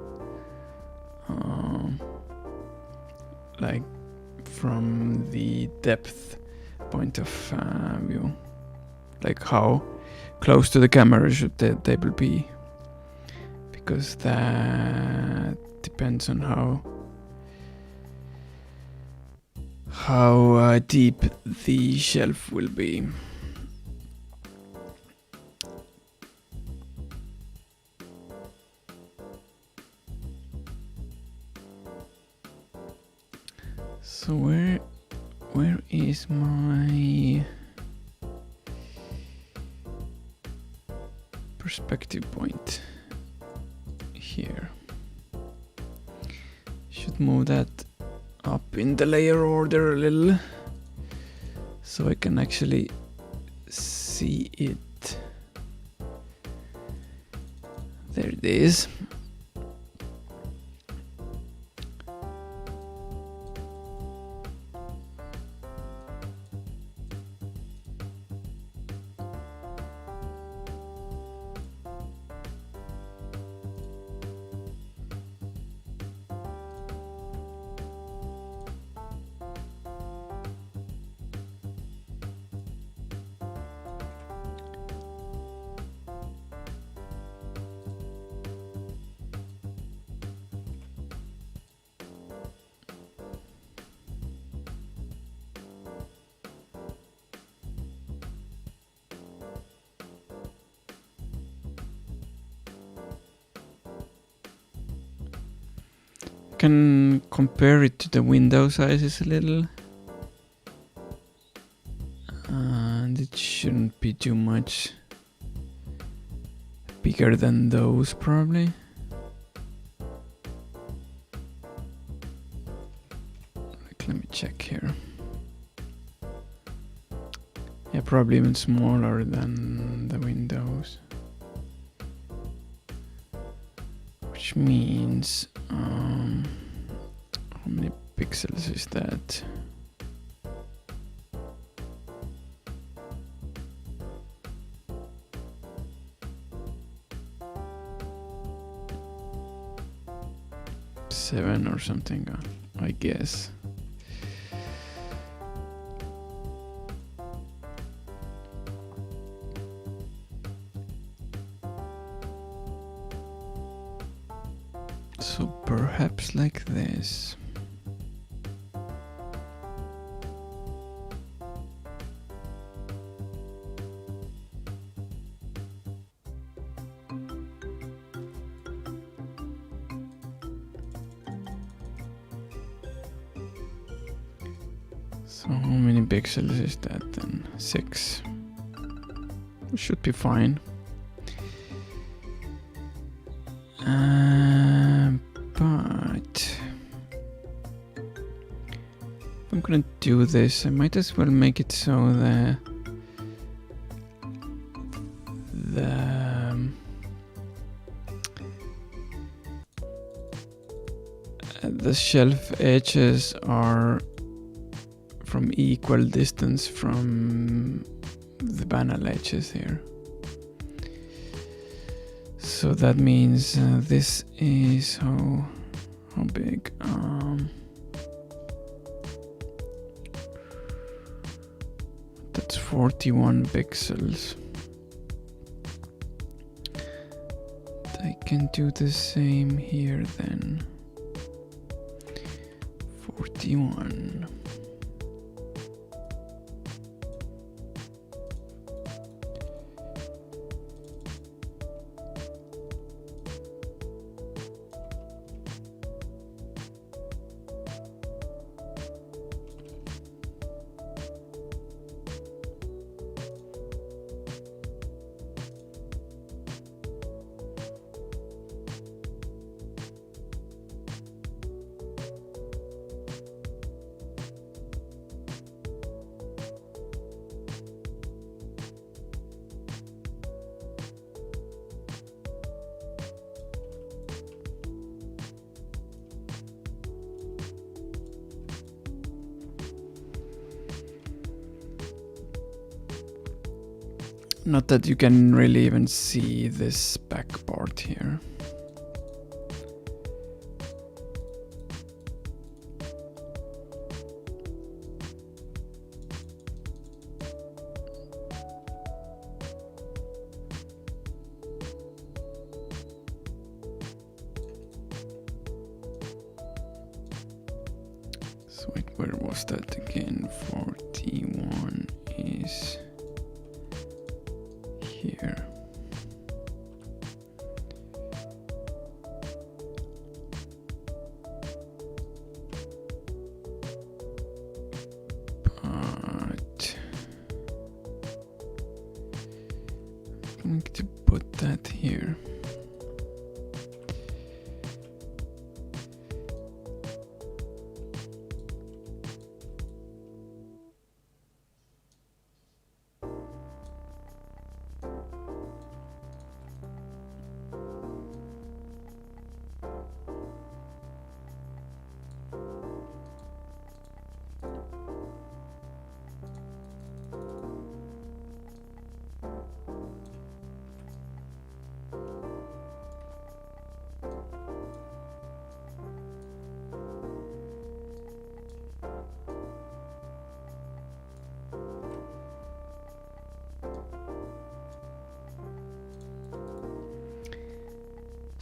Like from the depth point of view, like how close to the camera should the table be, because that depends on how deep the shelf will be. So where is my perspective point? Here. Should move that up in the layer order a little, so I can actually see it. There it is. Can compare it to the window sizes a little, and it shouldn't be too much bigger than those probably. Like, let me check here. Yeah, probably even smaller than the windows, which means how many pixels is that? Seven or something, I guess. So perhaps like this. So how many pixels is that then? 6. Should be fine. But if I'm gonna do this, I might as well make it so the shelf edges are from equal distance from the panel edges here. So that means this is how big? That's 41 pixels. I can do the same here then. 41. Not that you can really even see this back part here. So wait, where was that again? 41 is here. But I'm going to put that here.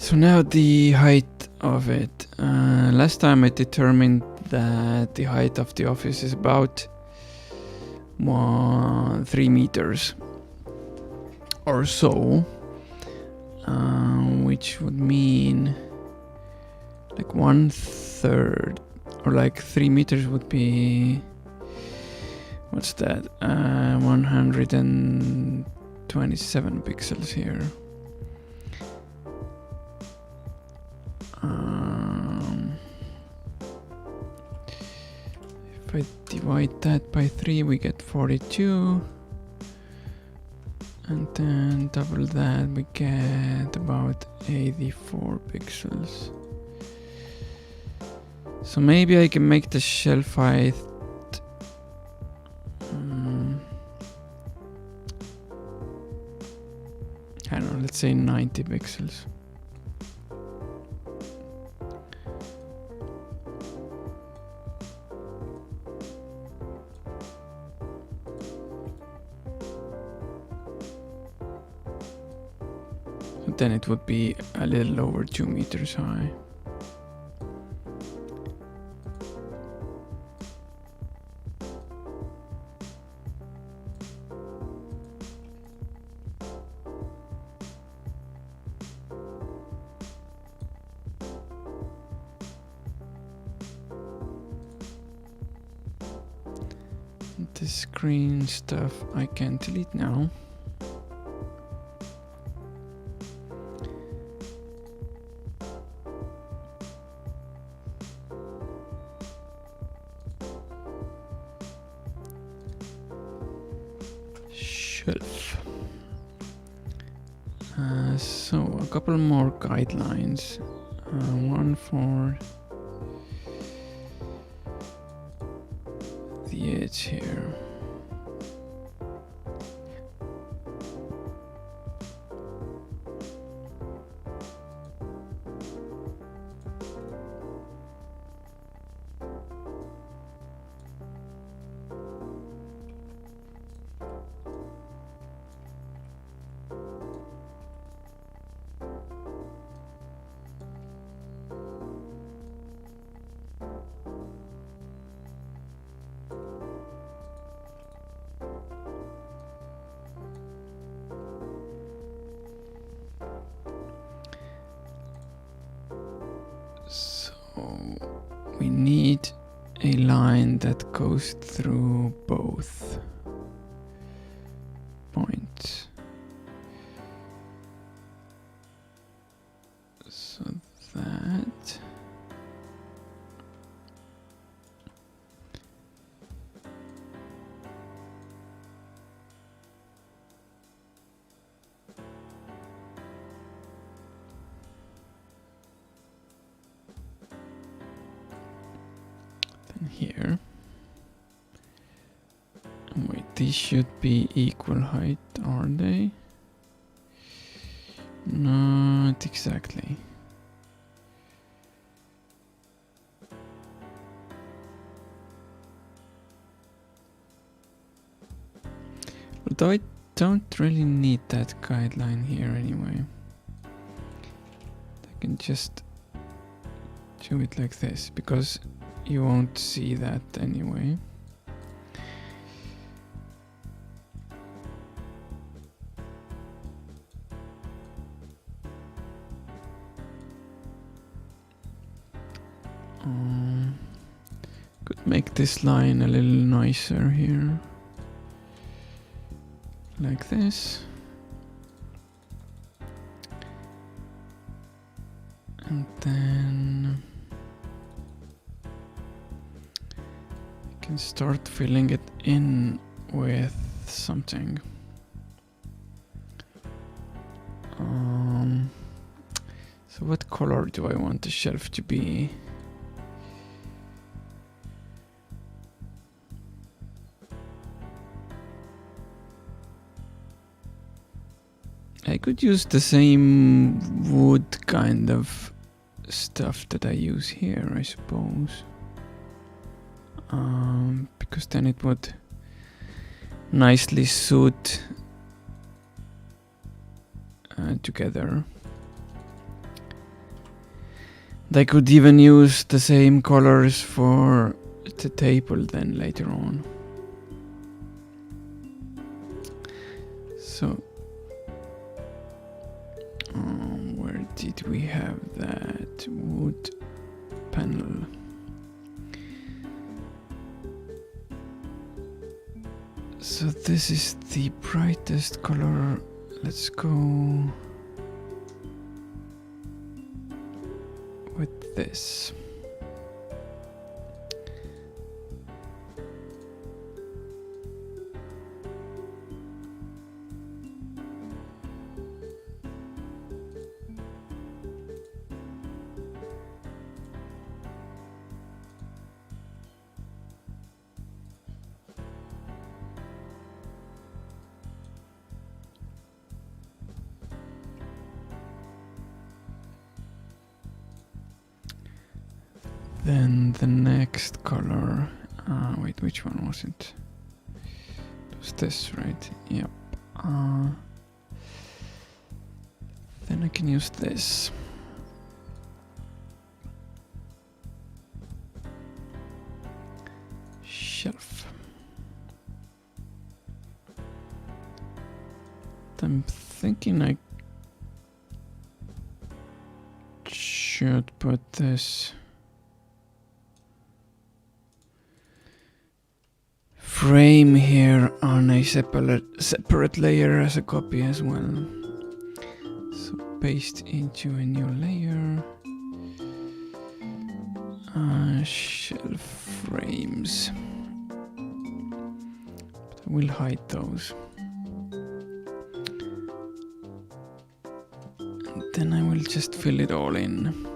So now the height of it. Last time I determined that the height of the office is about 3 meters or so, which would mean like 1/3, or like 3 meters would be, what's that? 127 pixels here. If I divide that by 3, we get 42. And then double that, we get about 84 pixels. So maybe I can make the shelf height I don't know, let's say 90 pixels. Then it would be a little over 2 meters high. This screen stuff I can delete now. Shelf. So a couple more guidelines. One for the edge here. We need a line that goes through both points. So that here. Wait, these should be equal height are they? Not exactly. Although I don't really need that guideline here anyway. I can just do it like this, because you won't see that anyway. Could make this line a little nicer here. Like this. And then I can start filling it in with something. So what color do I want the shelf to be? I could use the same wood kind of stuff that I use here, I suppose. Because then it would nicely suit together. I could even use the same colors for the table then later on. So where did we have that wood panel? So this is the brightest color. Let's go with this. Then the next color, wait, which one was it? It was this, right? Yep. Then I can use this. Shelf. I'm thinking I should put this frame here on a separate layer as a copy as well. So paste into a new layer. Shelf frames. But I will hide those. And then I will just fill it all in.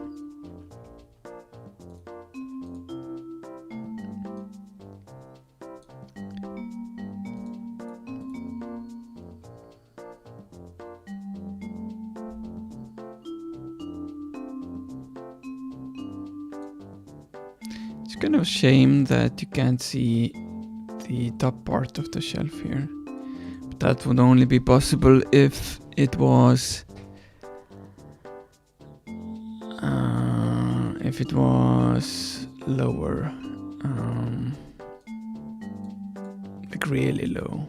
It's kind of a shame that you can't see the top part of the shelf here. But that would only be possible if it was lower, like really low,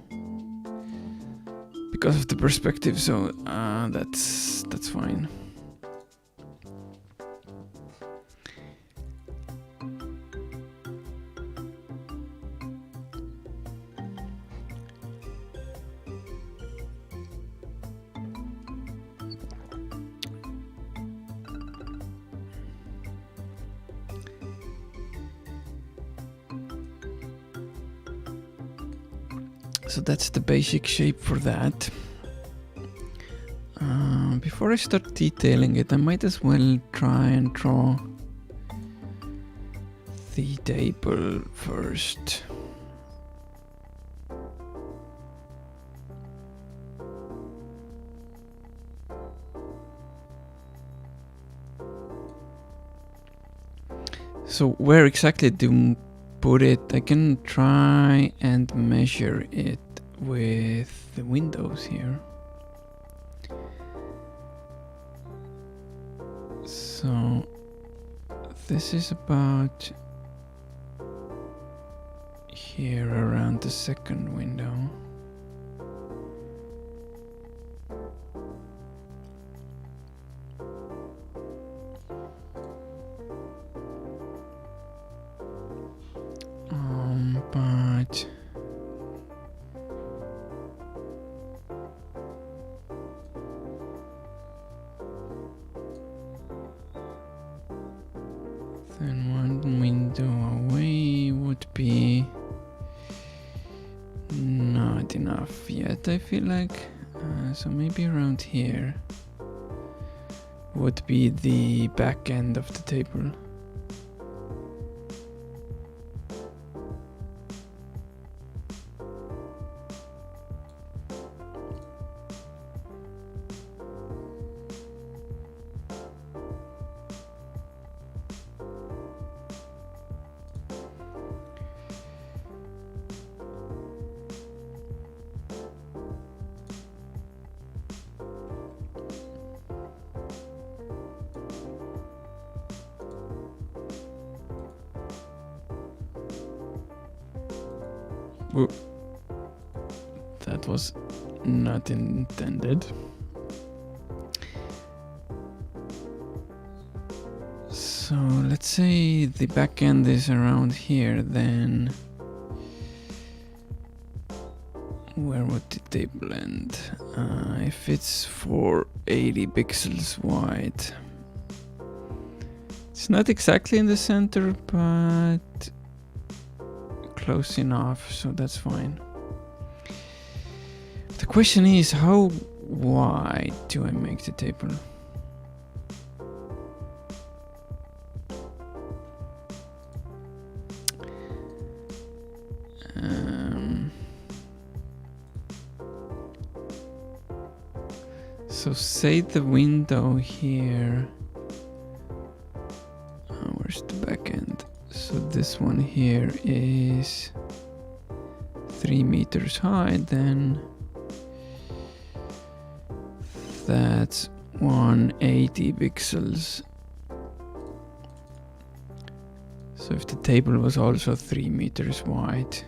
because of the perspective. So that's fine. So that's the basic shape for that. Before I start detailing it, I might as well try and draw the table first. So where exactly to put it? I can try and measure it with the windows here. So this is about here around the second window. But then one window away would be not enough yet, I feel like. So maybe around here would be the back end of the table. Whoa. That was not intended. So let's say the back end is around here, then where would the table end? If it's 480 pixels wide, it's not exactly in the center, but close enough, so that's fine. The question is, how wide do I make the table? So say the window here. Where's the back end? So this one here is 3 meters high, then that's 180 pixels. So if the table was also 3 meters wide,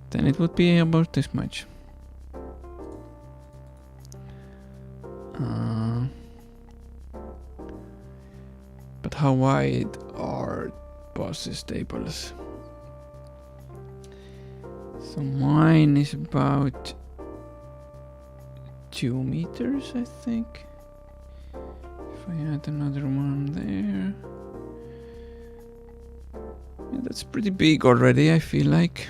then it would be about this much. But how wide are boss's tables? So mine is about 2 meters, I think. If I add another one there. Yeah, that's pretty big already, I feel like.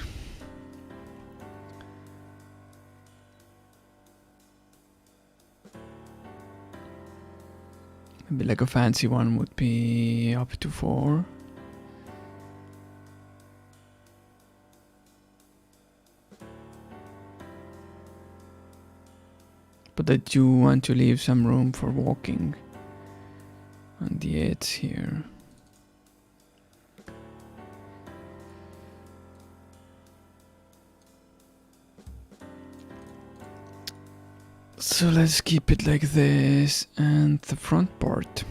Maybe like a fancy one would be up to 4. But I do want to leave some room for walking on the edge here. So let's keep it like this, and the front part.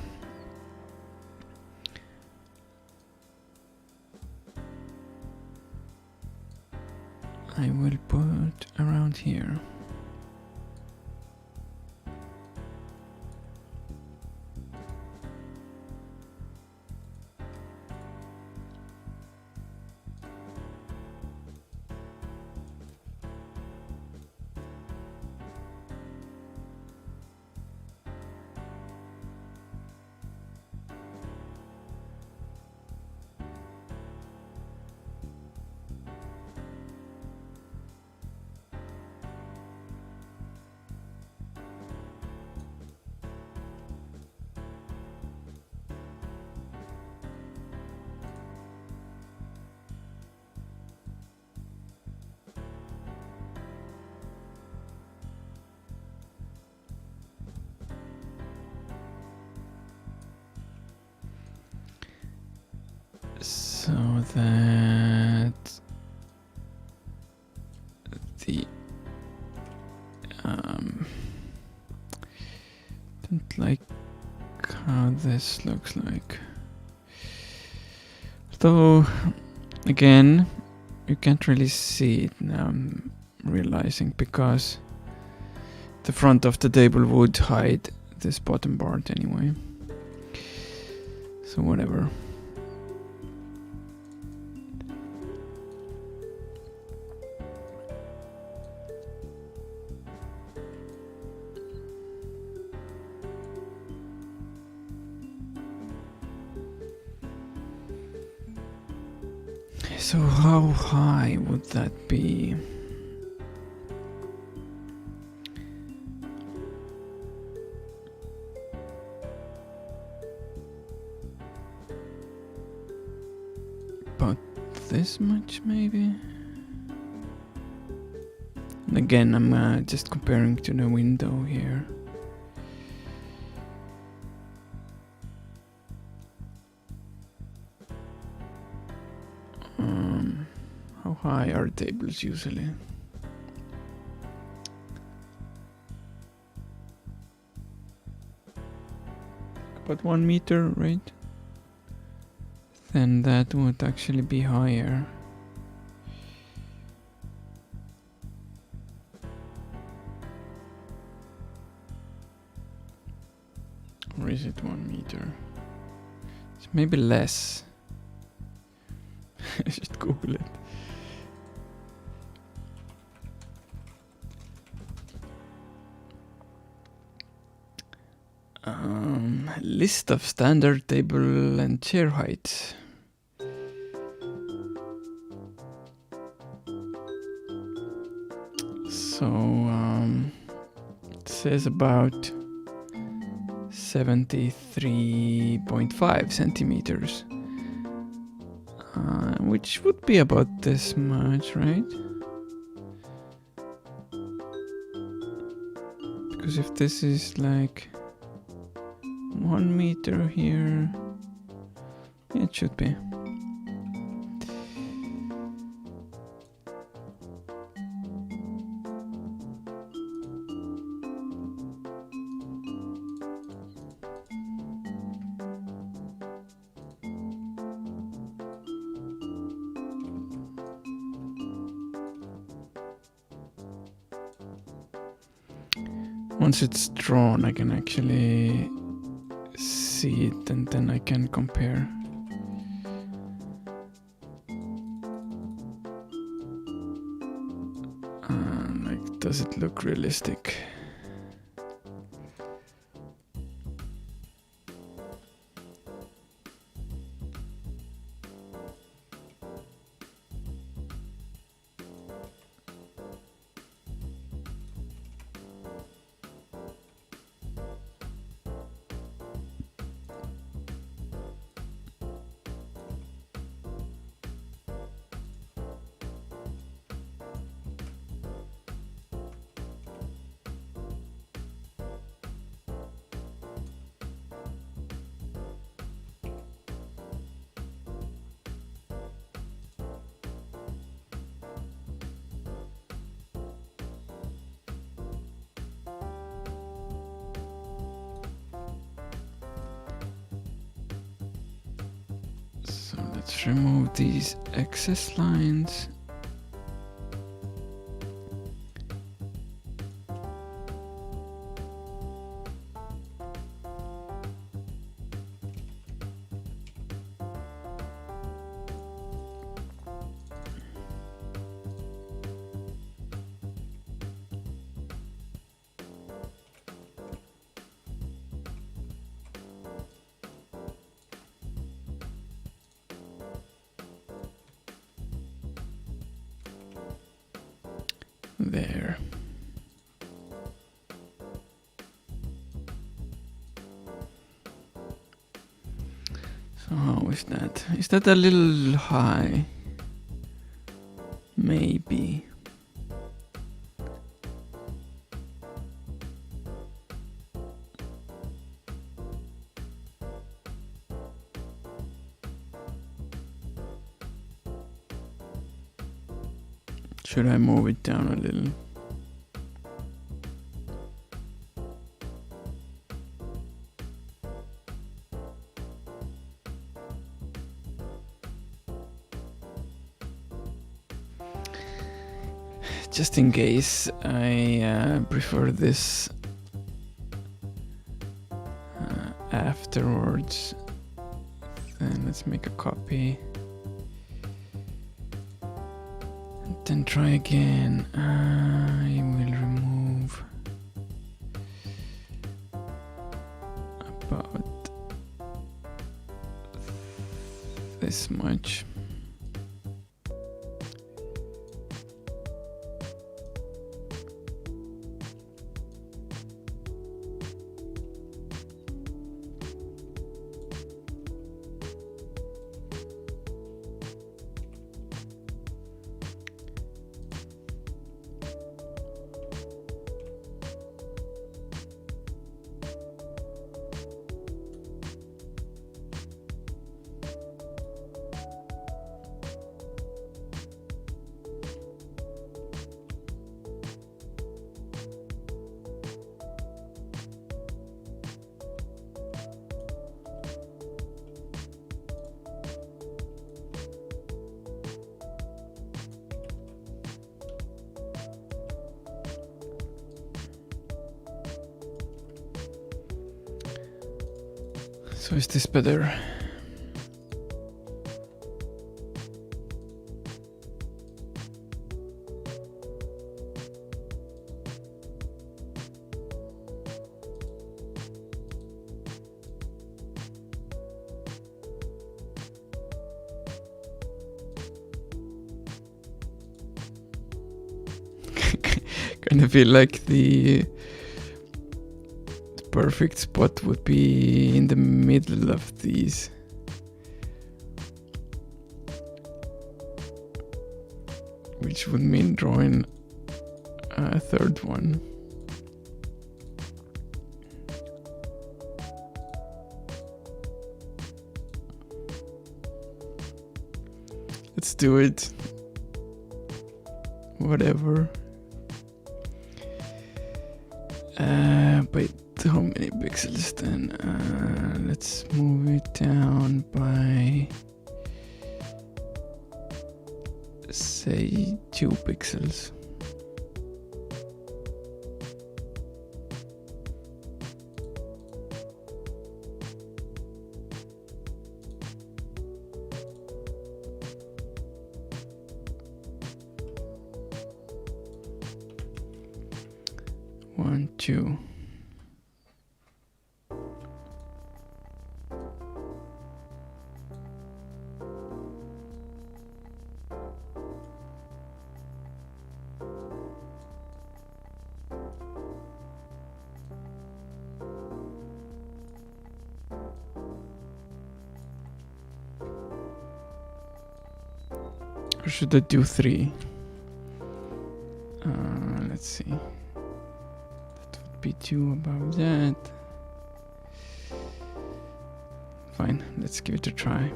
I will put around here. So that the don't like how this looks like. Though again, you can't really see it now, I'm realizing, because the front of the table would hide this bottom part anyway. So whatever. So how high would that be? About this much maybe? And again, I'm just comparing to the window here. How high are tables usually? About 1 meter, right? Then that would actually be higher. Or is it 1 meter? It's maybe less. I should Google it. List of standard table and chair heights. So it says about 73.5 centimeters, which would be about this much, right? Because if this is like 1 meter here, it should be. Once it's drawn, I can actually see it and then I can compare. Like, does it look realistic? So let's remove these excess lines. There. So how is that? Is that a little high? Maybe. Should I move it down a little? Just in case, I prefer this afterwards. Then let's make a copy. And then try again. I will remove about this much. So is this better? Kind of feel like the perfect spot would be in the middle of these. Which would mean drawing a third one. Let's do it. Whatever. Wait, how many pixels then? Let's move it down by, say, 2 pixels. One, two. Or should I do 3? Let's see. That would be 2 above that. Fine, let's give it a try.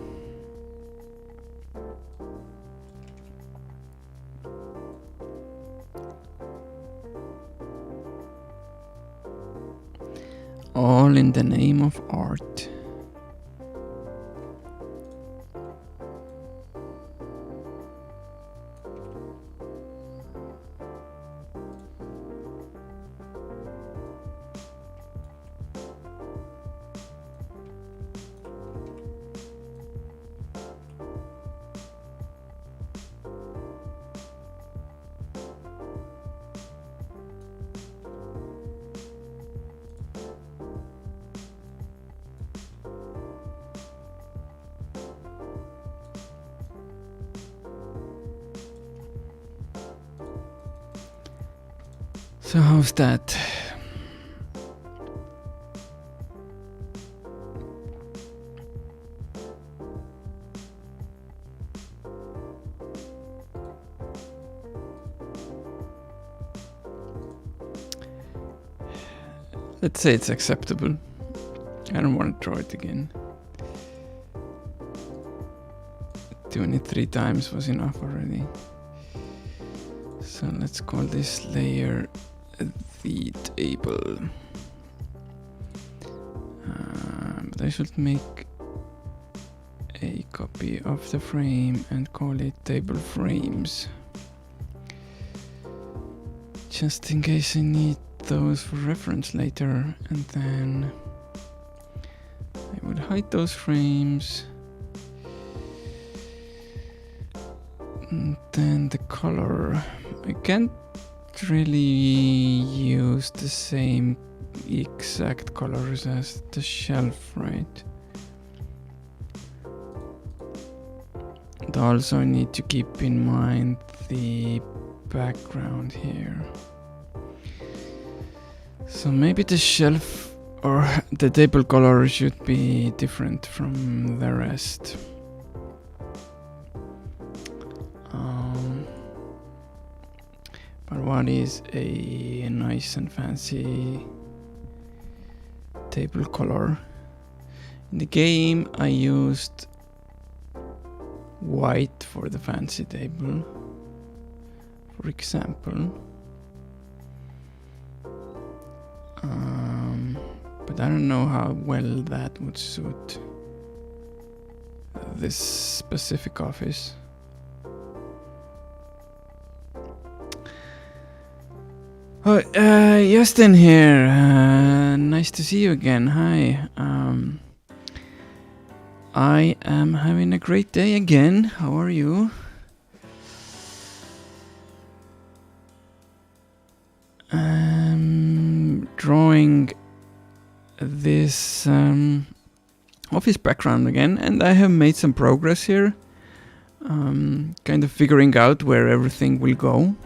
All in the name of art. So how's that? Let's say it's acceptable. I don't want to draw it again. Doing it 3 times was enough already. So let's call this layer the table. But I should make a copy of the frame and call it table frames. Just in case I need those for reference later, and then I would hide those frames. And then the color. I can't really use the same exact colors as the shelf, right? And also I need to keep in mind the background here. So maybe the shelf or the table color should be different from the rest. But what is a nice and fancy table color? In the game I used white for the fancy table, for example. But I don't know how well that would suit this specific office. Oh, Justin here. Nice to see you again. Hi. I am having a great day again. How are you? Drawing this office background again, and I have made some progress here. Kind of figuring out where everything will go.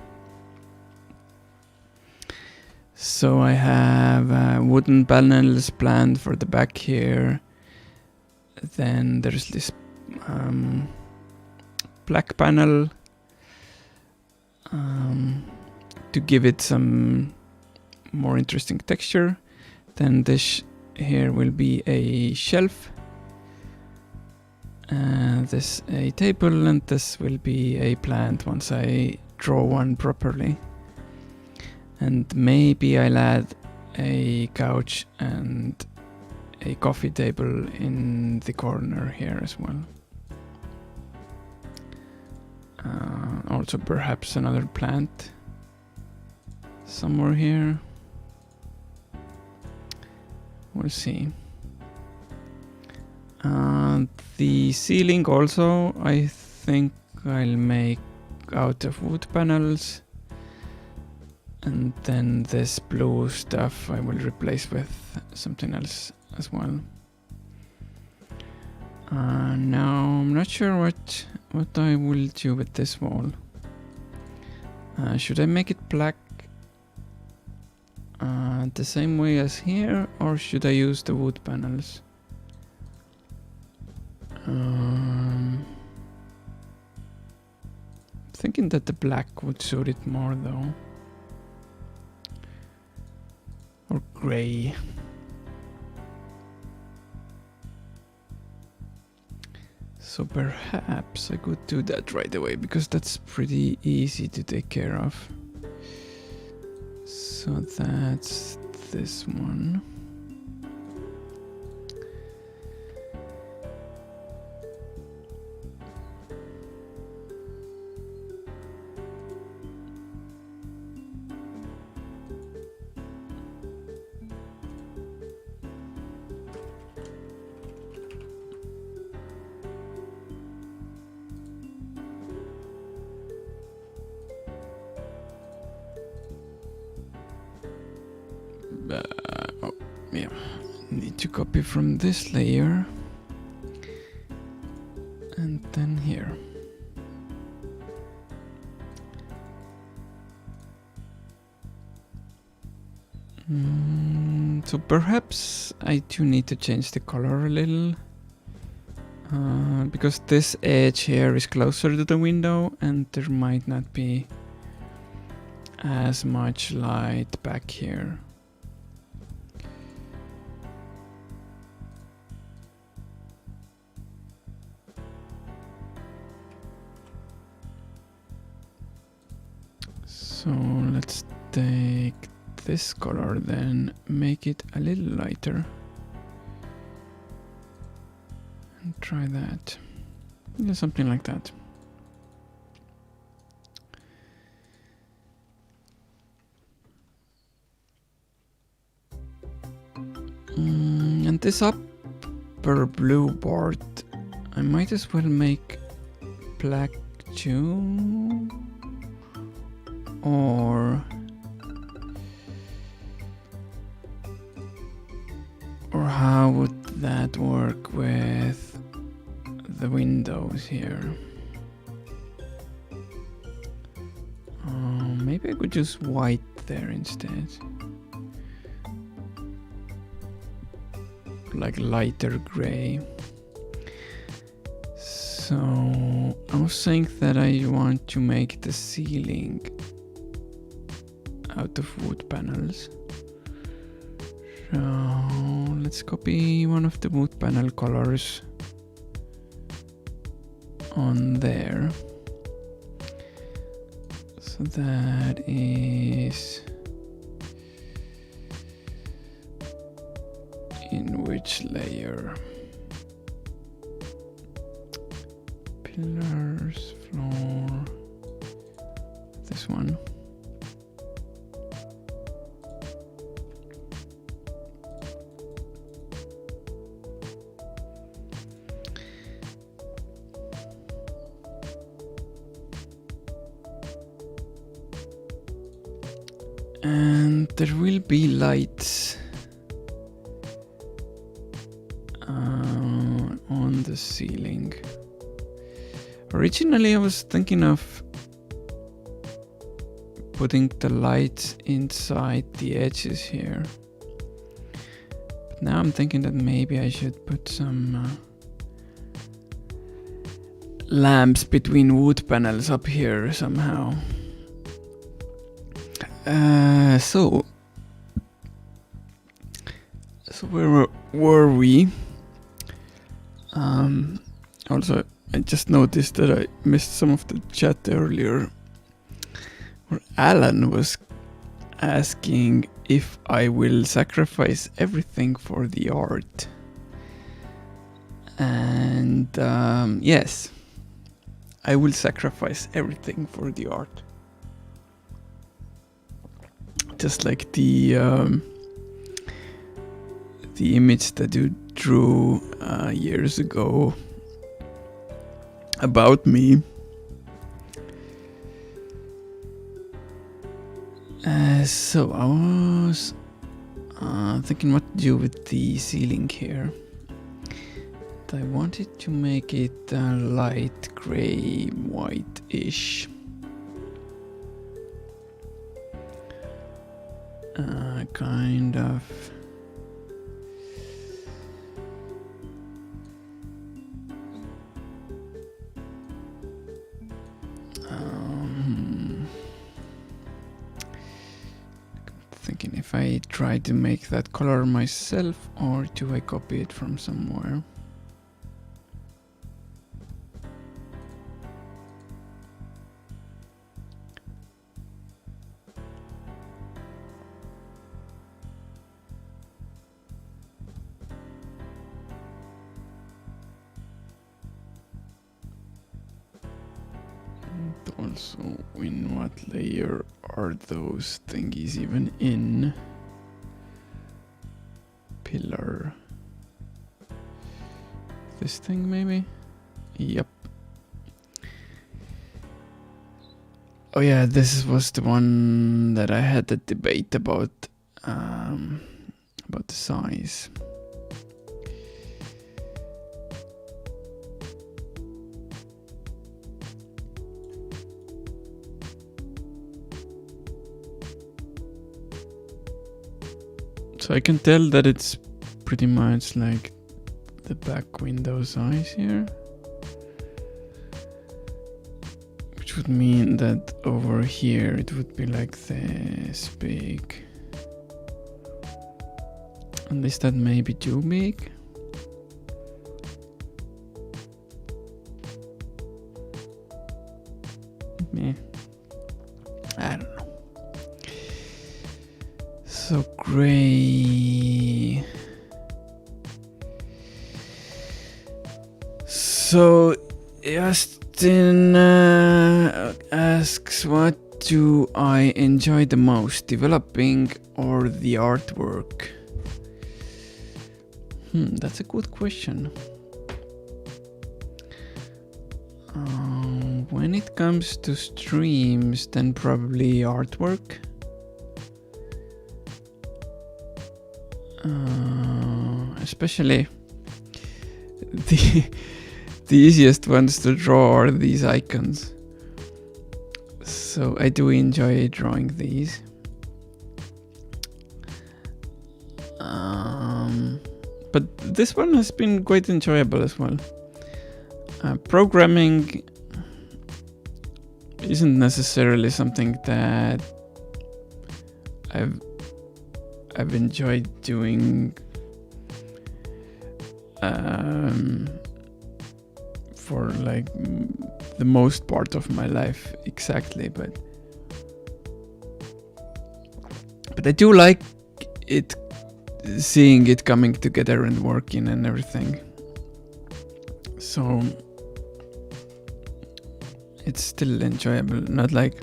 So I have wooden panels planned for the back here. Then there's this black panel to give it some more interesting texture. Then this here will be a shelf. This a table, and this will be a plant once I draw one properly. And maybe I'll add a couch and a coffee table in the corner here as well. Also perhaps another plant somewhere here. We'll see. The ceiling also, I think I'll make out of wood panels. And then this blue stuff I will replace with something else as well. Now I'm not sure what I will do with this wall. Should I make it black the same way as here, or should I use the wood panels? Thinking that the black would suit it more though. Or grey. So perhaps I could do that right away, because that's pretty easy to take care of. So that's this one. Oh, yeah. Need to copy from this layer. And then here. So perhaps I do need to change the color a little. Because this edge here is closer to the window and there might not be as much light back here. So let's take this color then, make it a little lighter. And try that. Yeah, something like that. And this upper blue board, I might as well make black too. Or how would that work with the windows here? Maybe I could use white there instead. Like lighter gray. So I was saying that I want to make the ceiling out of wood panels. So let's copy one of the wood panel colors on there. So that is in which layer? Pillars, floor, this one. And there will be lights on the ceiling. Originally I was thinking of putting the lights inside the edges here. But now I'm thinking that maybe I should put some lamps between wood panels up here somehow. So where were we? Also, I just noticed that I missed some of the chat earlier, where Alan was asking if I will sacrifice everything for the art. And yes, I will sacrifice everything for the art. Just like the image that you drew years ago about me. So I was thinking what to do with the ceiling here. I wanted to make it light gray, white-ish. Kind of. Thinking if I try to make that color myself or do I copy it from somewhere? Also, in what layer are those thingies even in? Pillar. This thing maybe? Yep. Oh yeah, this was the one that I had the debate about the size. So I can tell that it's pretty much like the back window size here. Which would mean that over here it would be like this big. And is that maybe too big? Meh. I don't know. So gray. So Justin asks, what do I enjoy the most, developing or the artwork? That's a good question. When it comes to streams, then probably artwork. Especially the easiest ones to draw are these icons. So I do enjoy drawing these. But this one has been quite enjoyable as well. Programming isn't necessarily something that I've enjoyed doing for like the most part of my life exactly, but I do like it, seeing it coming together and working and everything. So it's still enjoyable, not like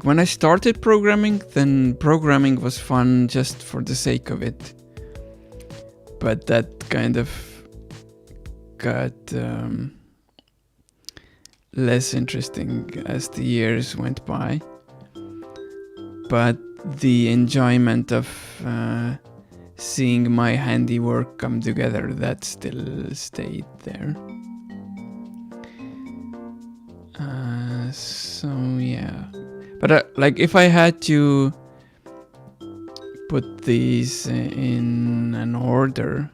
when I started programming, then programming was fun just for the sake of it. But that kind of got less interesting as the years went by. But the enjoyment of seeing my handiwork come together, that still stayed there. So yeah, but like if I had to put these in an order,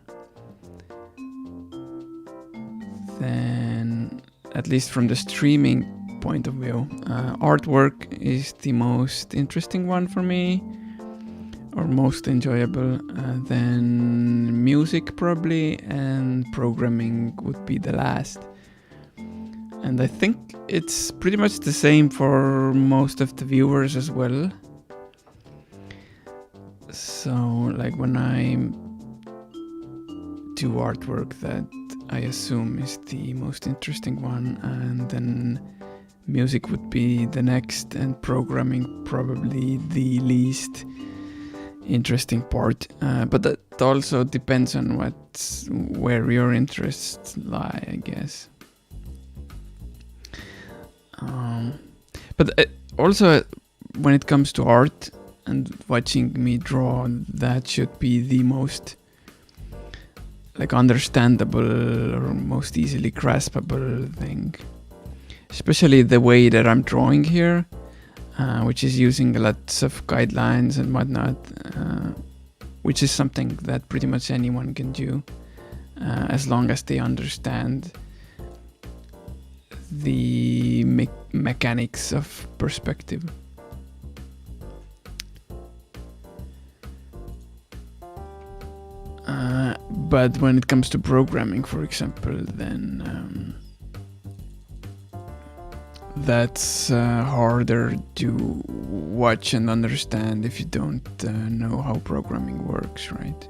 then at least from the streaming point of view, artwork is the most interesting one for me, or most enjoyable. Then music probably, and programming would be the last. And I think it's pretty much the same for most of the viewers as well. So like when I do artwork, that I assume is the most interesting one, and then music would be the next, and programming probably the least interesting part. But that also depends on where your interests lie, I guess. But also, when it comes to art and watching me draw, that should be the most like understandable or most easily graspable thing. Especially the way that I'm drawing here, which is using lots of guidelines and whatnot, which is something that pretty much anyone can do, as long as they understand the mechanics of perspective. But when it comes to programming, for example, then that's harder to watch and understand if you don't know how programming works, right?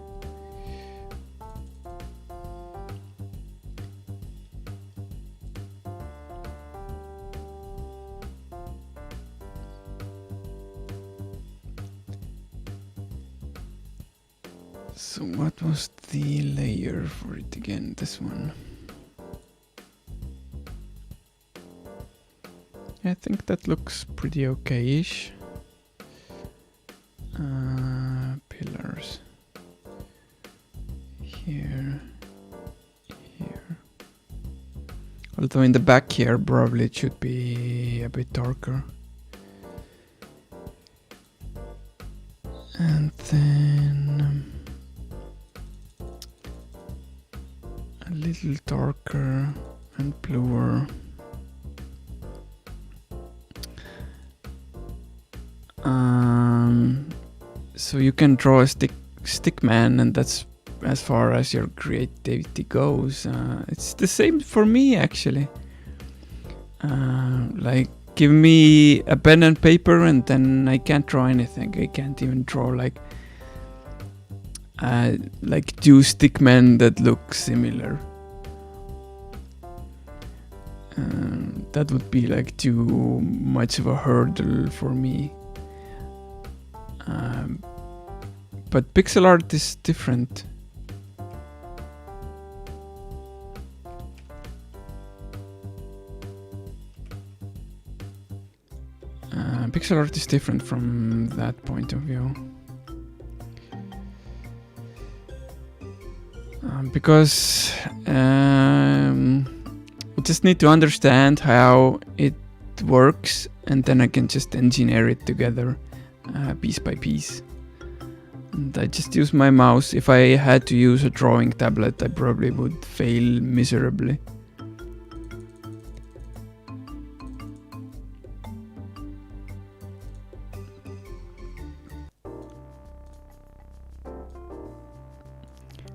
So what was the layer for it again? This one. I think that looks pretty okay-ish. Pillars. Here. Although in the back here probably it should be a bit darker. And then a little darker and bluer. So you can draw a stick man, and that's as far as your creativity goes. It's the same for me actually. Like give me a pen and paper and then I can't draw anything. I can't even draw like two stickmen that look similar. That would be like too much of a hurdle for me. But pixel art is different. Pixel art is different from that point of view. Because I just need to understand how it works, and then I can just engineer it together piece by piece. And I just use my mouse. If I had to use a drawing tablet, I probably would fail miserably.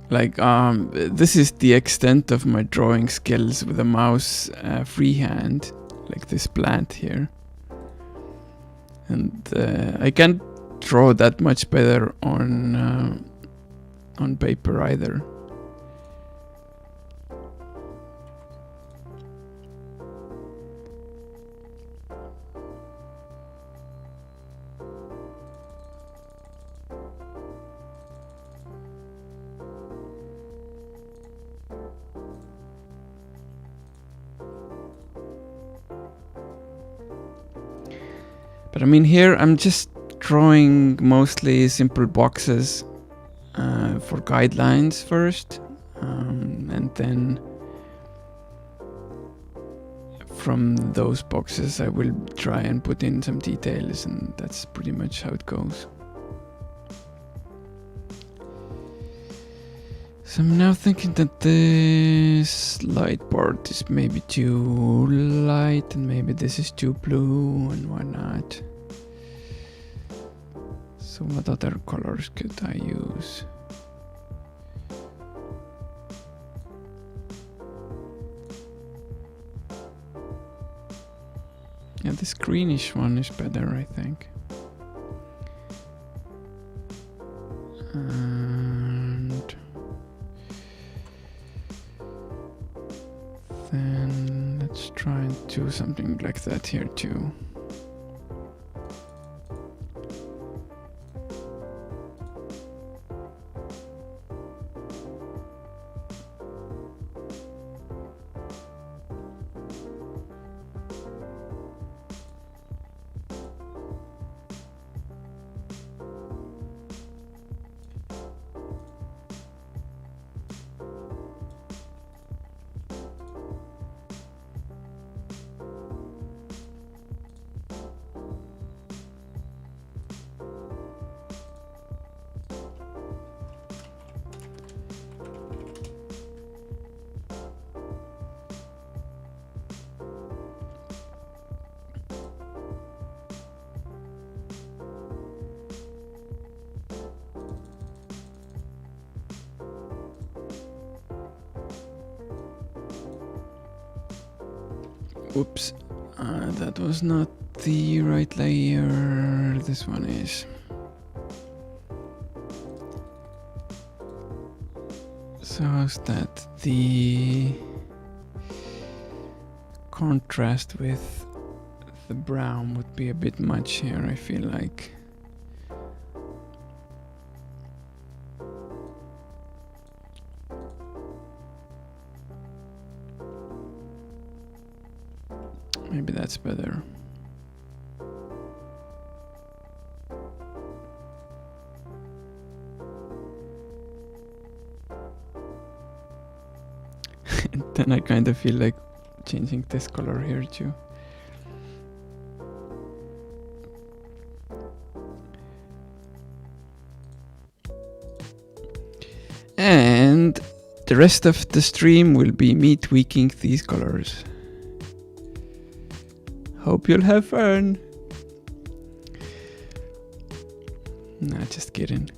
Like, this is the extent of my drawing skills with a mouse freehand, like this plant here. And I can't draw that much better on paper either. But I mean, here I'm just drawing mostly simple boxes for guidelines first, and then from those boxes I will try and put in some details, and that's pretty much how it goes. So I'm now thinking that this light part is maybe too light, and maybe this is too blue, and why not? So what other colors could I use? Yeah, this greenish one is better, I think. And then let's try and do something like that here too. Oops, that was not the right layer. This one is. So how's that? The contrast with the brown would be a bit much here, I feel like. Maybe that's better. And then I kind of feel like changing this color here too. And the rest of the stream will be me tweaking these colors. Hope you'll have fun. Nah, just kidding.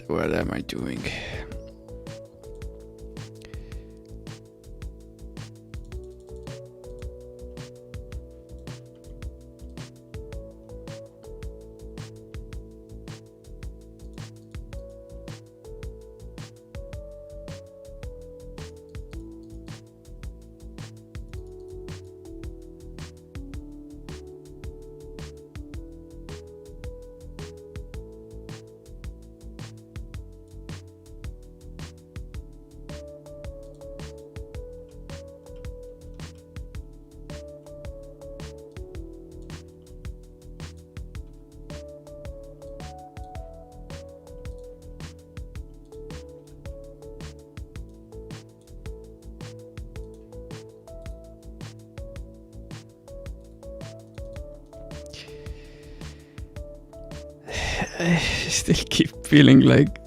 What am I doing? I still keep feeling like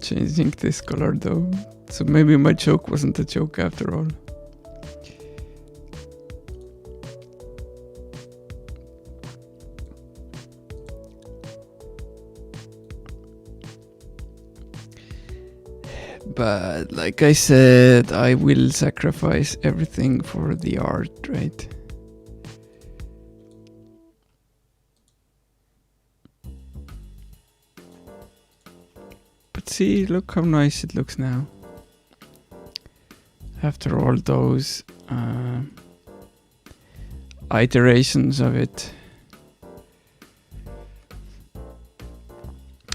changing this color though. So maybe my joke wasn't a joke after all. But like I said, I will sacrifice everything for the art, right? But see, look how nice it looks now. After all those iterations of it.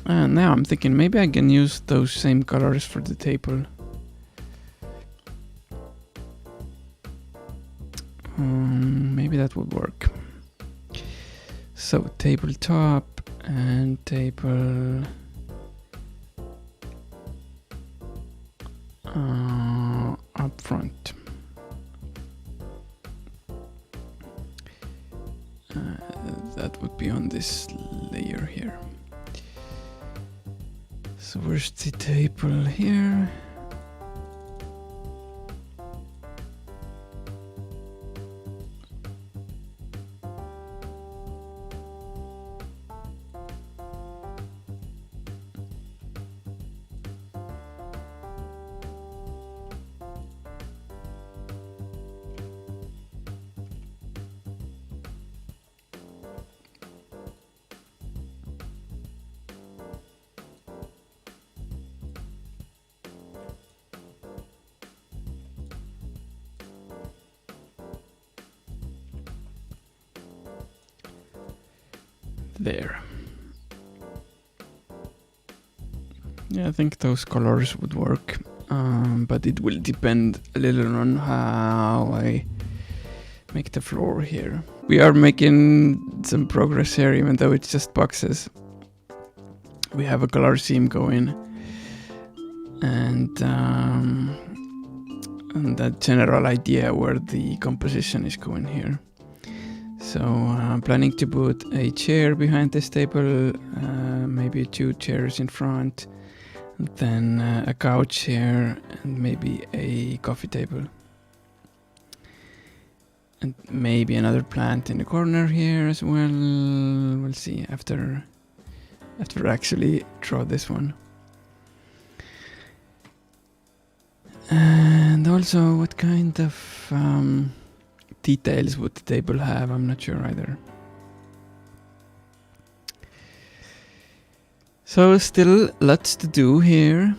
And now I'm thinking maybe I can use those same colors for the table. Maybe that would work. So tabletop and table up front. That would be on this layer here. So where's the table here? There. Yeah, I think those colors would work, but it will depend a little on how I make the floor here. We are making some progress here, even though it's just boxes. We have a color scheme going, and that general idea where the composition is going here. So I'm planning to put a chair behind this table, maybe 2 chairs in front, then a couch here, and maybe a coffee table. And maybe another plant in the corner here as well. We'll see after actually draw this one. And also, what kind of details would the table have? I'm not sure either. So still lots to do here.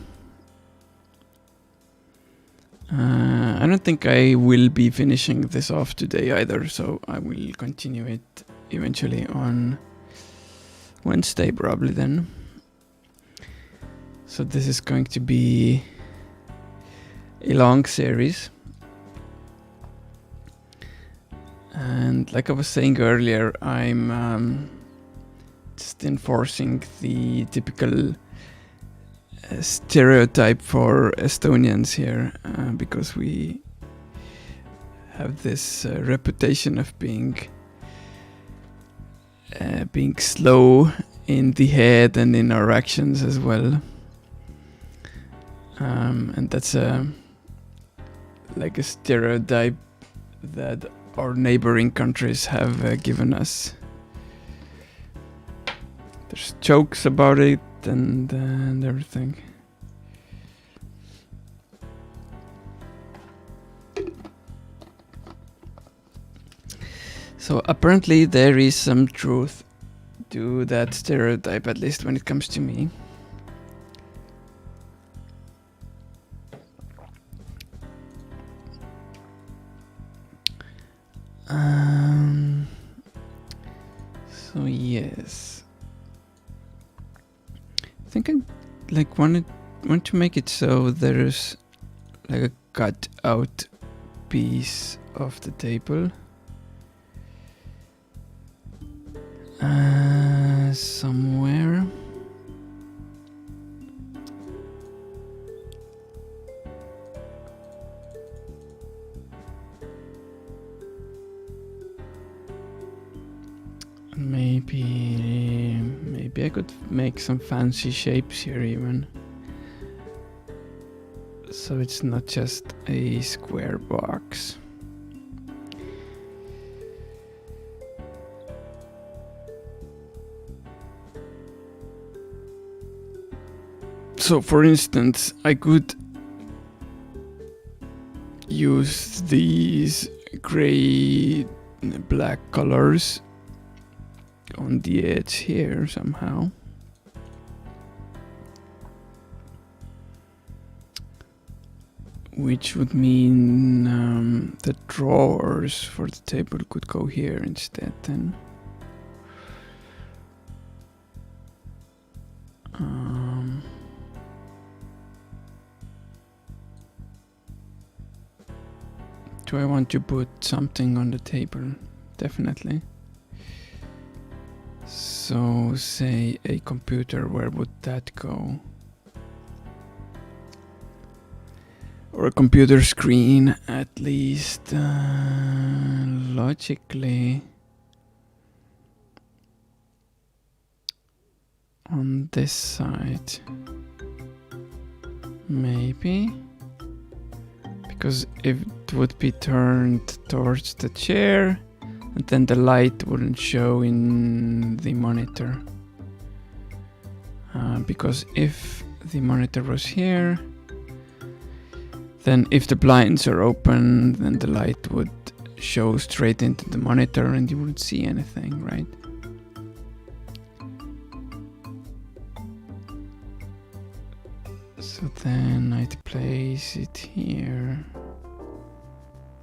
I don't think I will be finishing this off today either, so I will continue it eventually on Wednesday probably then. So this is going to be a long series. And like I was saying earlier, I'm just enforcing the typical stereotype for Estonians here, because we have this reputation of being slow in the head and in our actions as well. And that's like a stereotype that our neighboring countries have given us. There's jokes about it and everything. So apparently there is some truth to that stereotype, at least when it comes to me. So yes, I think I like want to make it so there's like a cut out piece of the table somewhere. Maybe I could make some fancy shapes here even. So it's not just a square box. So for instance, I could use these gray black colors on the edge here somehow. Which would mean the drawers for the table could go here instead then. Do I want to put something on the table? Definitely. So say a computer, where would that go? Or a computer screen, at least logically. On this side. Maybe. Because if it would be turned towards the chair, and then the light wouldn't show in the monitor. Because if the monitor was here, then if the blinds are open, then the light would show straight into the monitor and you wouldn't see anything, right? So then I'd place it here.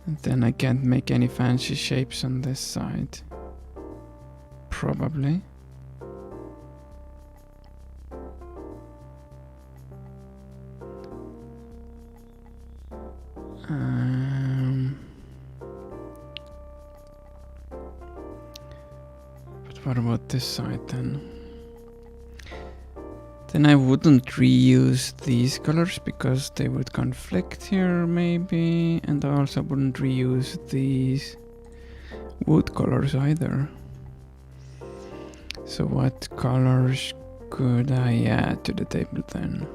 And then I can't make any fancy shapes on this side. Probably. But what about this side then? Then I wouldn't reuse these colors because they would conflict here maybe, and I also wouldn't reuse these wood colors either. So what colors could I add to the table then?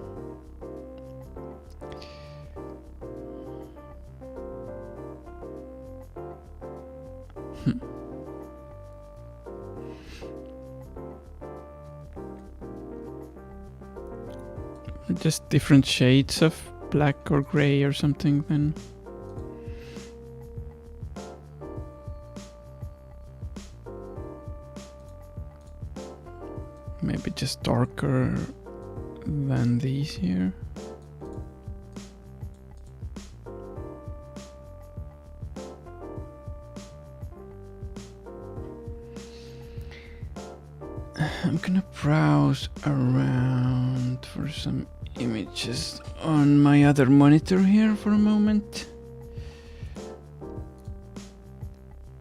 Just different shades of black or gray or something then. Maybe just darker than these here. I'm gonna browse around for some images on my other monitor here for a moment.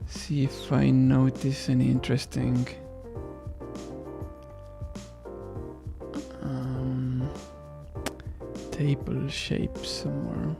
See if I notice any interesting table shapes somewhere.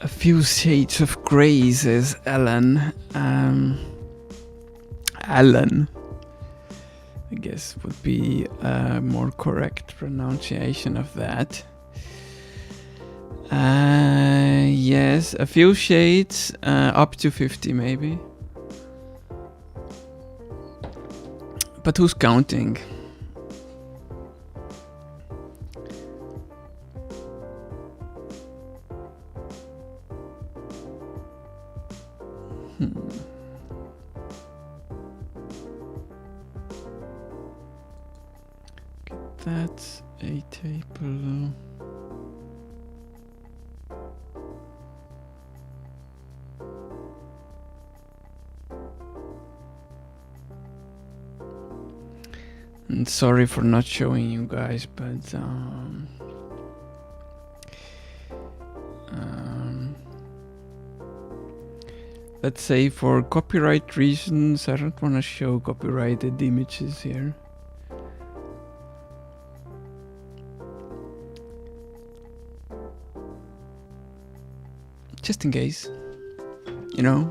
A few shades of grey, says Alan. Alan, I guess, would be a more correct pronunciation of that. Yes, a few shades, up to 50 maybe. But who's counting? That's a table. And sorry for not showing you guys, but let's say for copyright reasons, I don't want to show copyrighted images here. Just in case, you know.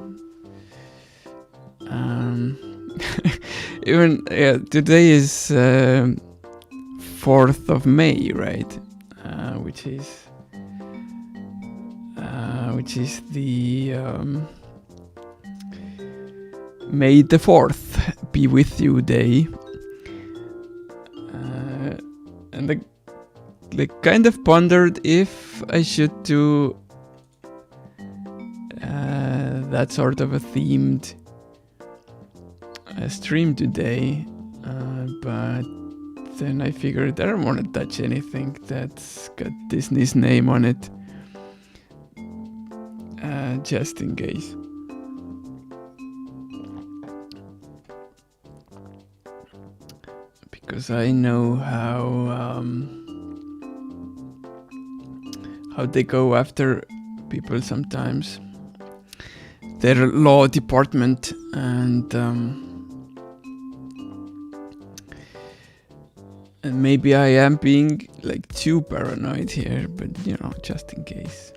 Even today is 4th of May, right? Which is the May the 4th be with you day, and I kind of pondered if I should do that sort of a themed stream today, but then I figured I don't want to touch anything that's got Disney's name on it, just in case. Because I know how they go after people sometimes. Their law department, and maybe I am being like too paranoid here, but you know, just in case.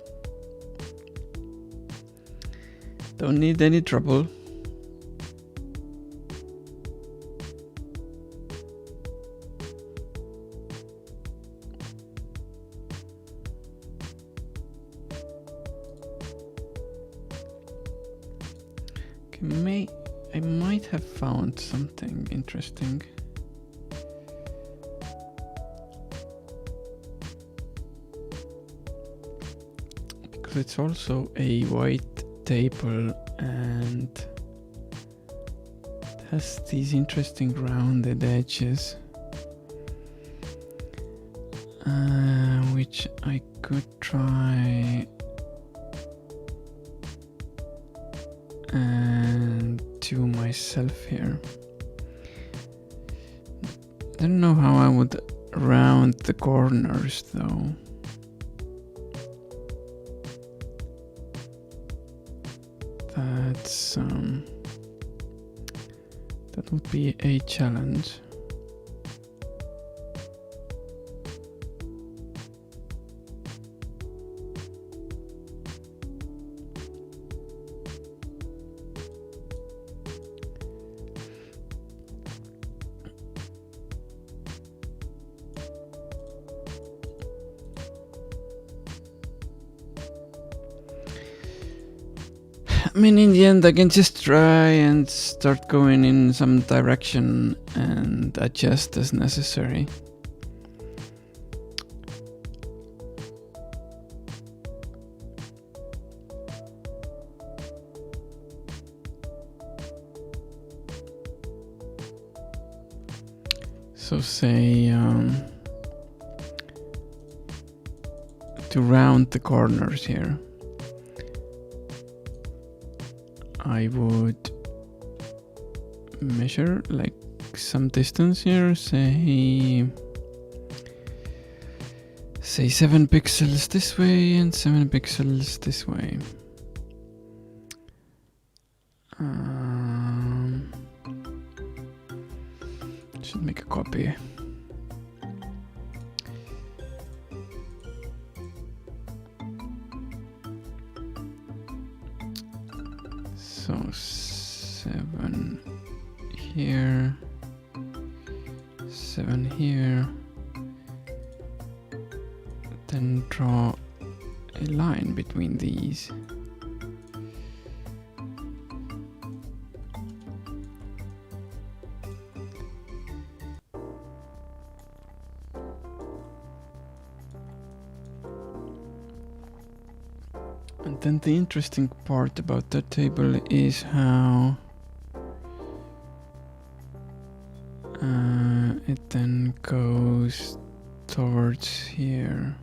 Don't need any trouble. I might have found something interesting. Because it's also a white table and it has these interesting rounded edges, which I could try and do myself here. I don't know how I would round the corners though. That's that would be a challenge. I mean, in the end, I can just try and start going in some direction and adjust as necessary. So say to round the corners here, I would measure like some distance here, say 7 pixels this way and 7 pixels this way. Should make a copy. So 7 here, 7 here, then draw a line between these. And then the interesting part about that table is how it then goes towards here.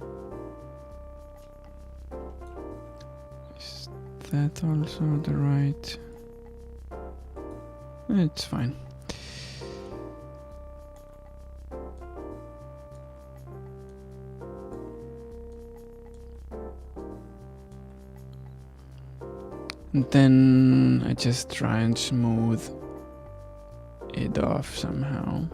Is that also the right? It's fine. And then I just try and smooth it off somehow.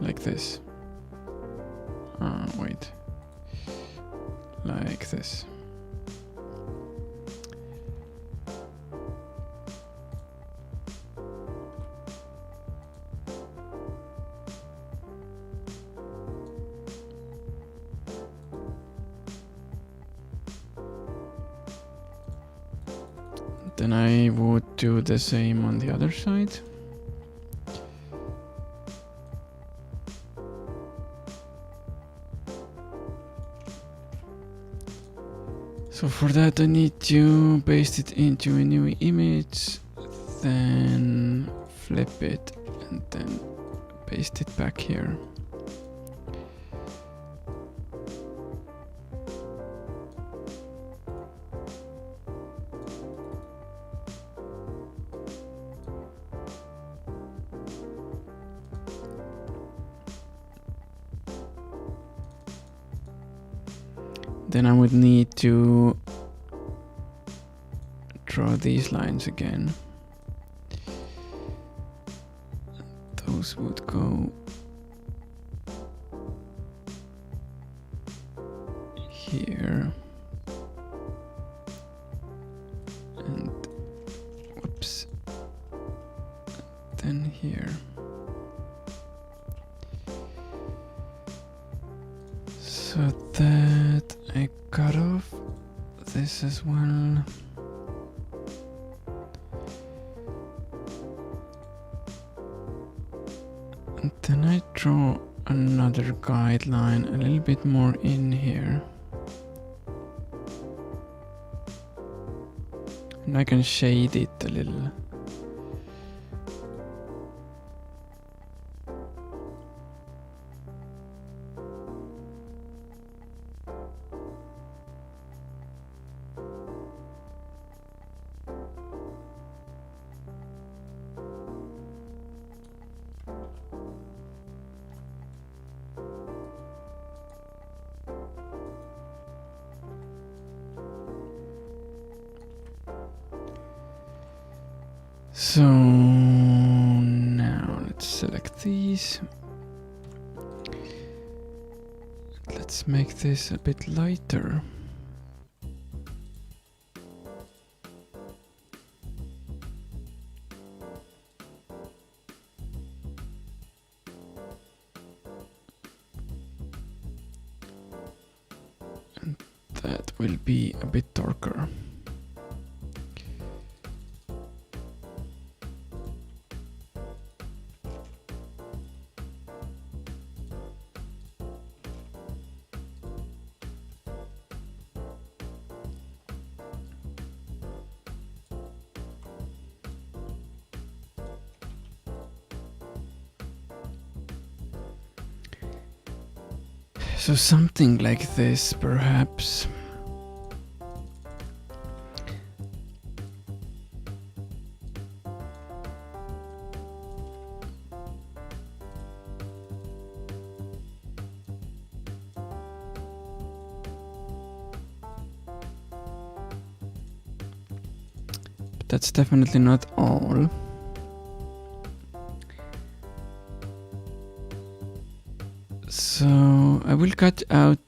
Like this. Wait. Like this. Then I would do the same on the other side. So for that I need to paste it into a new image, then flip it and then paste it back here. Then I would need to draw these lines again. Those would go here. And whoops. Then here. So that I cut off this as well. And then I draw another guideline a little bit more in here. And I can shade it a little. So now let's select these. Let's make this a bit lighter. And that will be a bit darker. So something like this, perhaps. But that's definitely not all. So I will cut out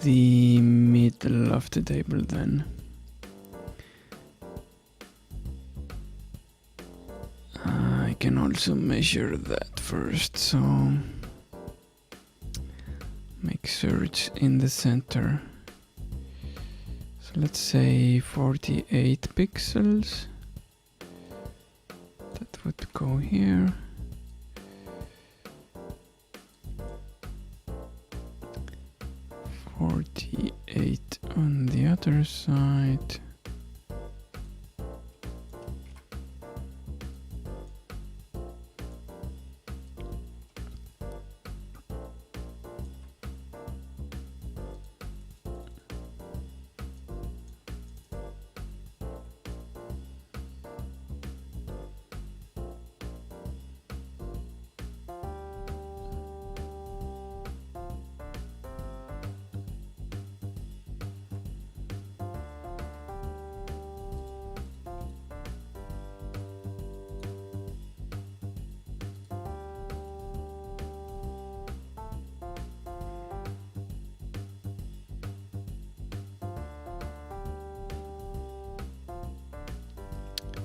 the middle of the table then. I can also measure that first, so make sure it's in the center. So let's say 48 pixels. That would go here. 48 on the other side.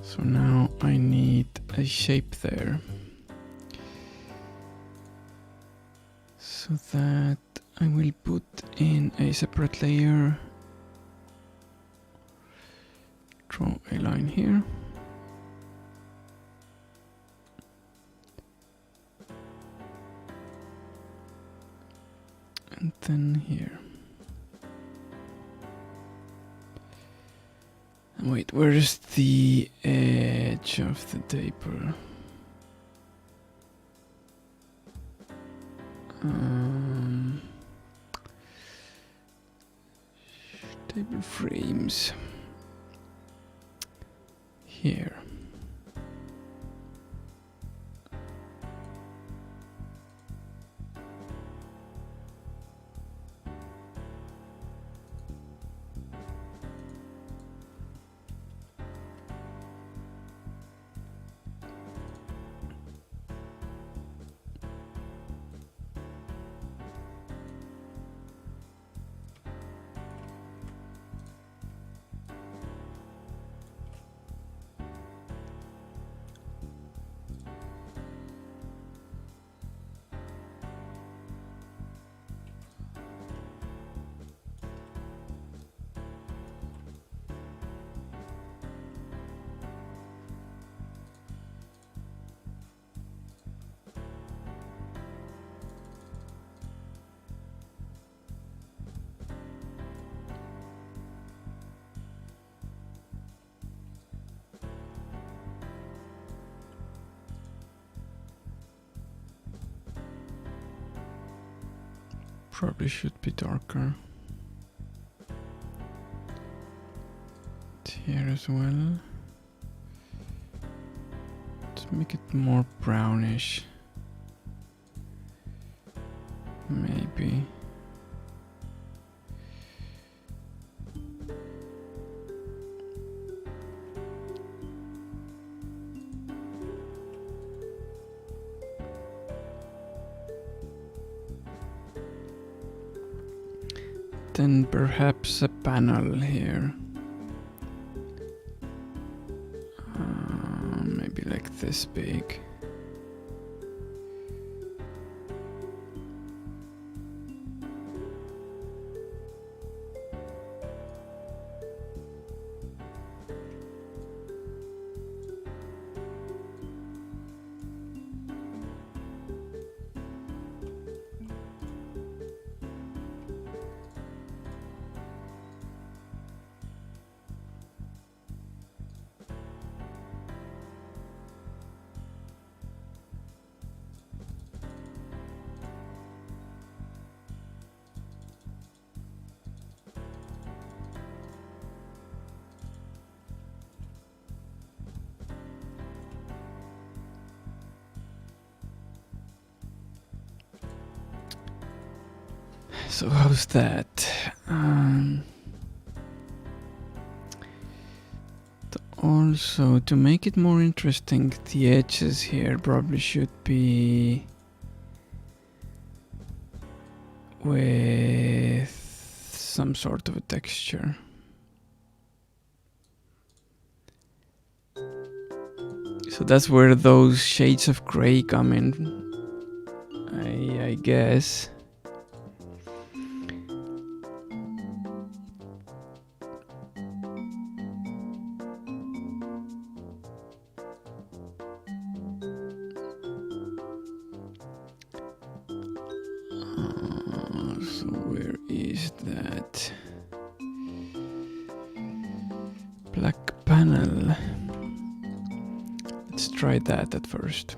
So now I need a shape there, so that I will put in a separate layer, draw a line here, and then here. Wait, where is the edge of the table? Table frames. Here. Probably should be darker. Here as well. Let's make it more brownish. Maybe. Then perhaps a panel here. Maybe like this big. So how's that? Also, to make it more interesting, the edges here probably should be with some sort of a texture. So that's where those shades of gray come in, I guess. So where is that black panel? Let's try that at first.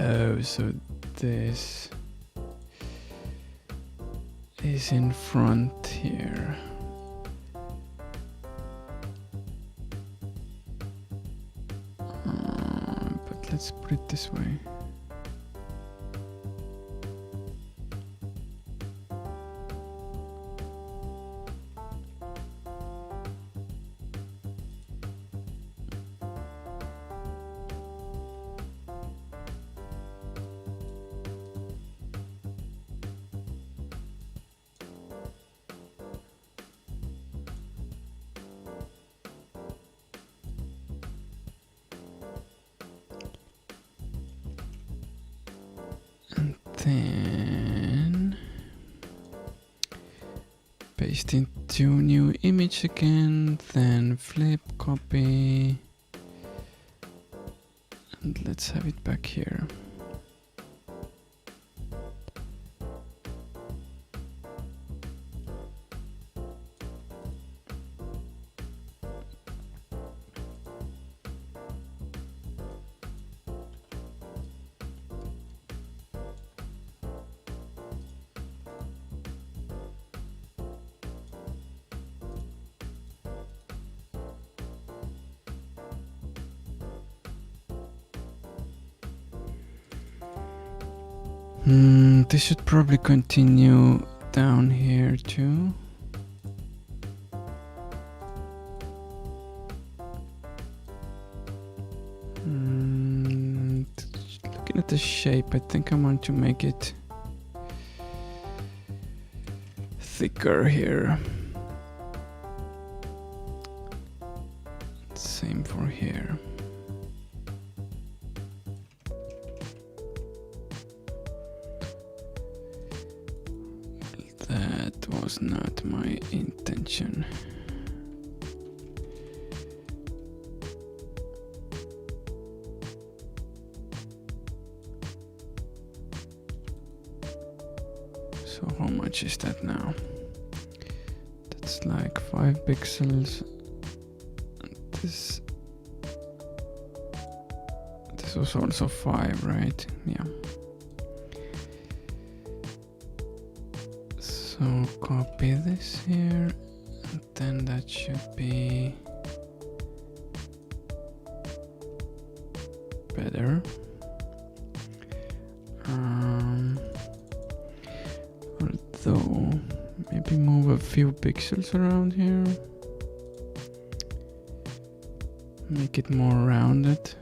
Oh, so this is in front here. But let's put it this way. Then paste into new image again, then flip, copy, and let's have it back here. This should probably continue down here too. Looking at the shape, I think I want to make it thicker here. Same for here. That was not my intention. So how much is that now? That's like 5 pixels. This was also 5, right? Yeah. So copy this here, and then that should be better. Although, maybe move a few pixels around here. Make it more rounded.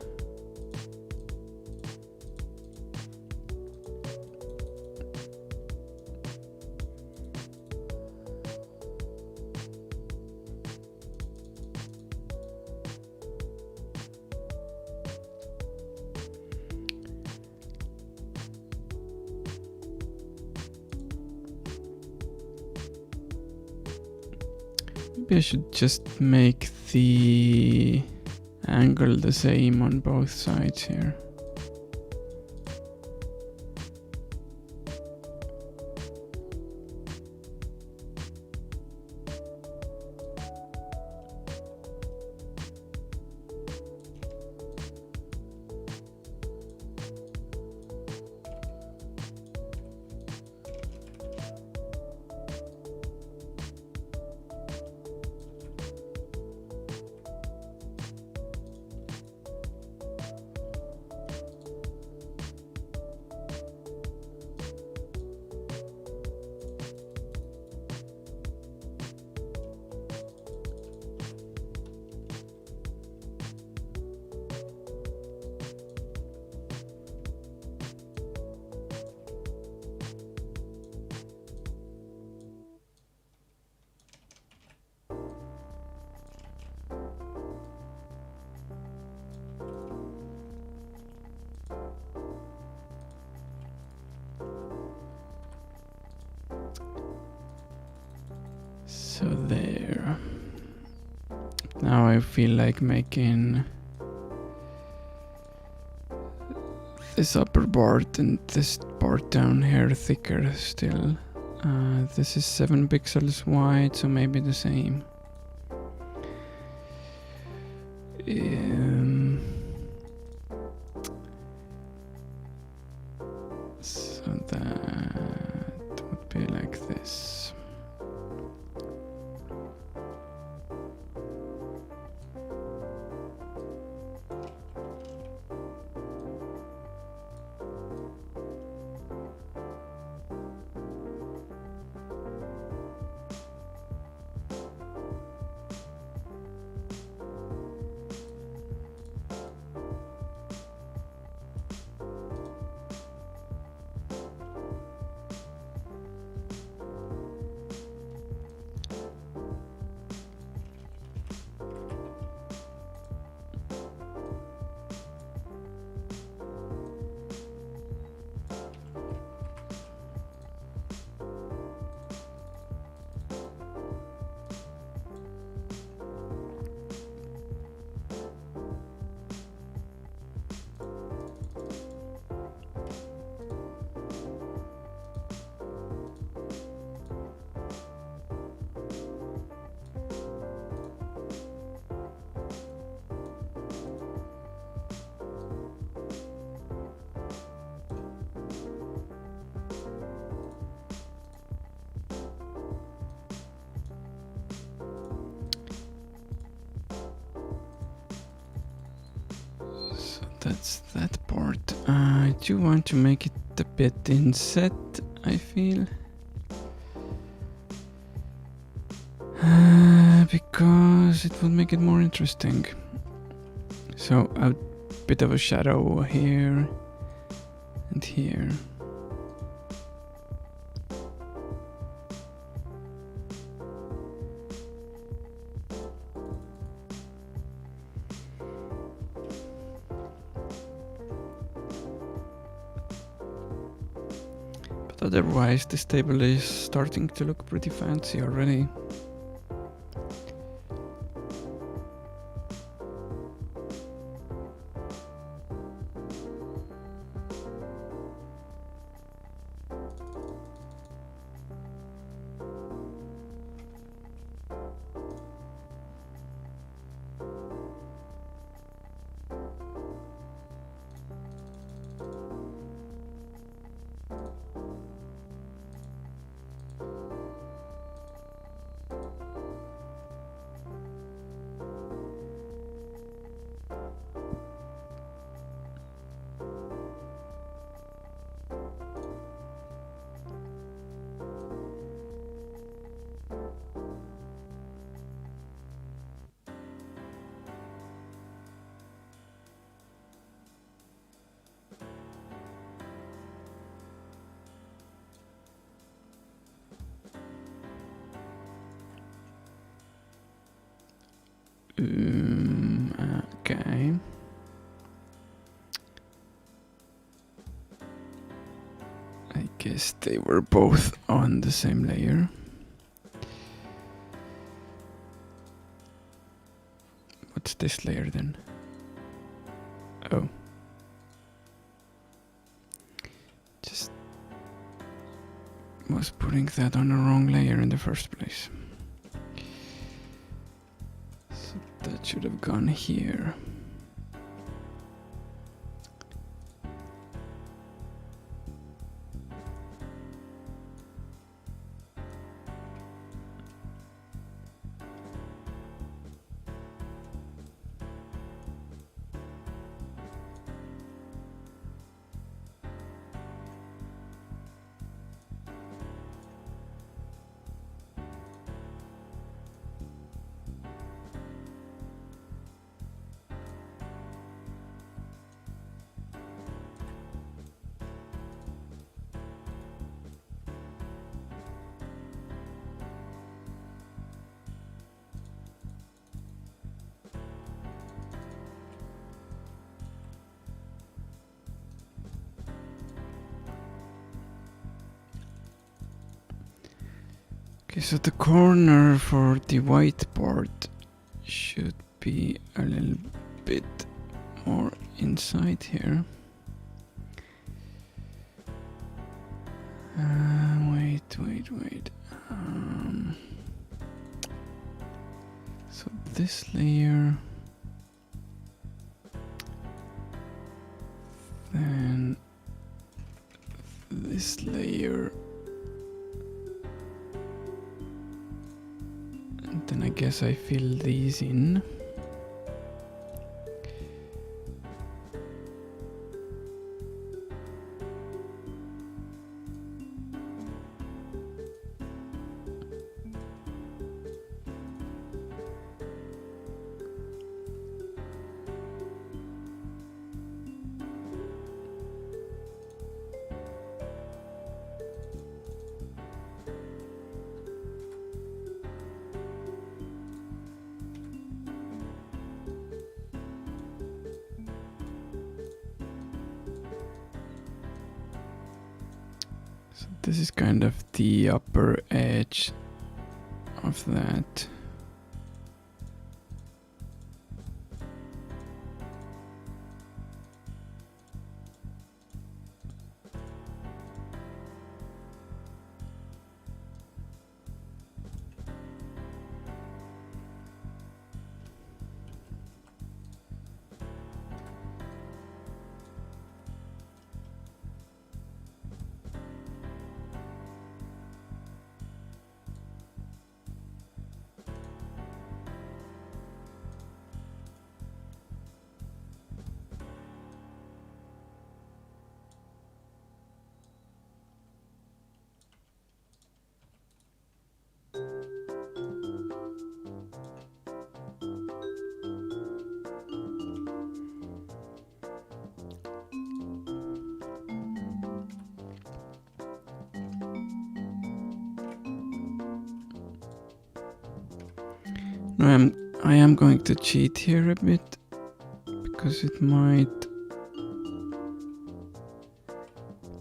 Maybe I should just make the angle the same on both sides here. So there. Now I feel like making this upper part and this part down here thicker still. This is 7 pixels wide, so maybe the same. So that would be like this. That's that part. I do want to make it a bit inset, I feel. Because it will make it more interesting. So a bit of a shadow here and here. Otherwise, this table is starting to look pretty fancy already. Okay. I guess they were both on the same layer. What's this layer then? Oh. Just was putting that on the wrong layer in the first place. So that should have gone here. Okay, so the corner for the whiteboard should be a little bit more inside here. Wait. So this layer, then this layer, and then I guess I fill these in. So this is kind of the upper edge of that. Now I am going to cheat here a bit because it might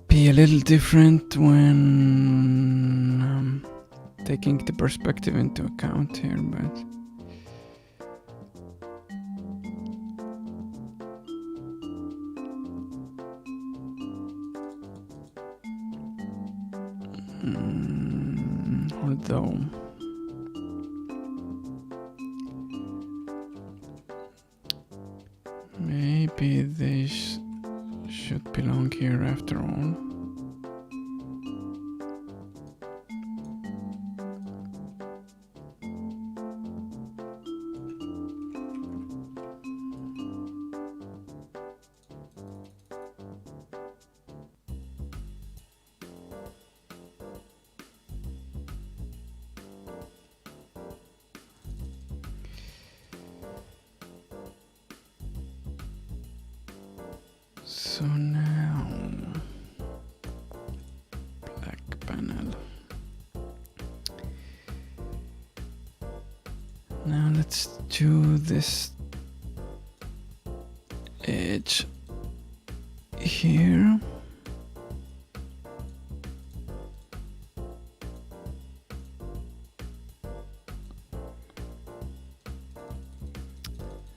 be a little different when taking the perspective into account here, but although maybe this should belong here after all. So now, black panel. Now let's do this edge here.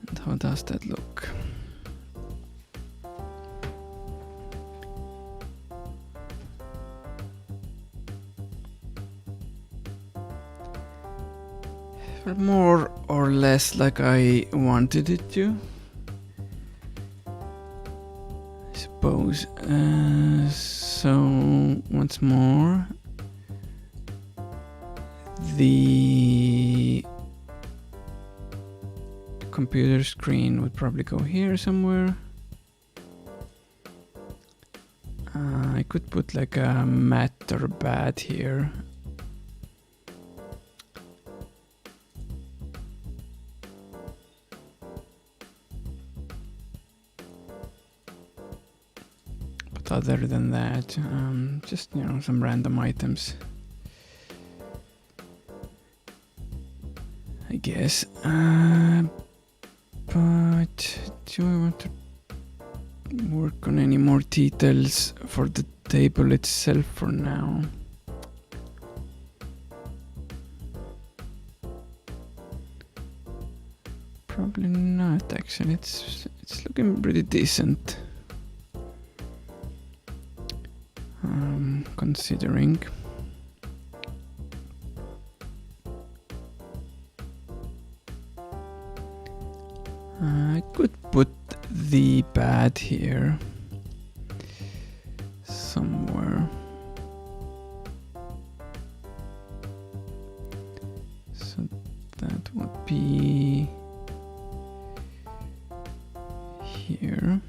And how does that look? More or less like I wanted it to, I suppose. So once more, the computer screen would probably go here somewhere. I could put like a mat or a bat here. Other than that, just, you know, some random items, I guess. But do I want to work on any more details for the table itself for now? Probably not, actually. It's looking pretty decent. Considering. I could put the bat here somewhere. So that would be here.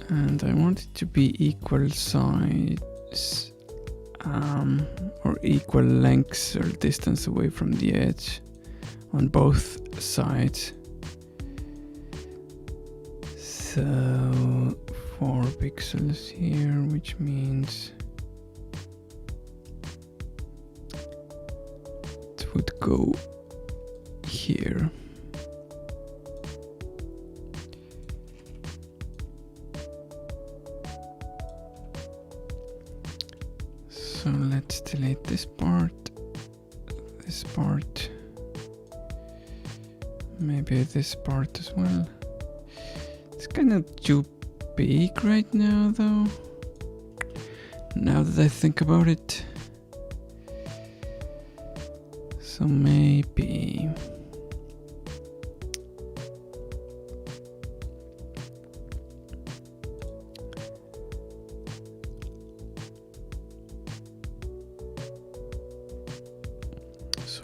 And I want it to be equal size, or equal lengths or distance away from the edge on both sides. So 4 pixels here, which means it would go here. So let's delete this part, maybe this part as well. It's kind of too big right now though, now that I think about it. So maybe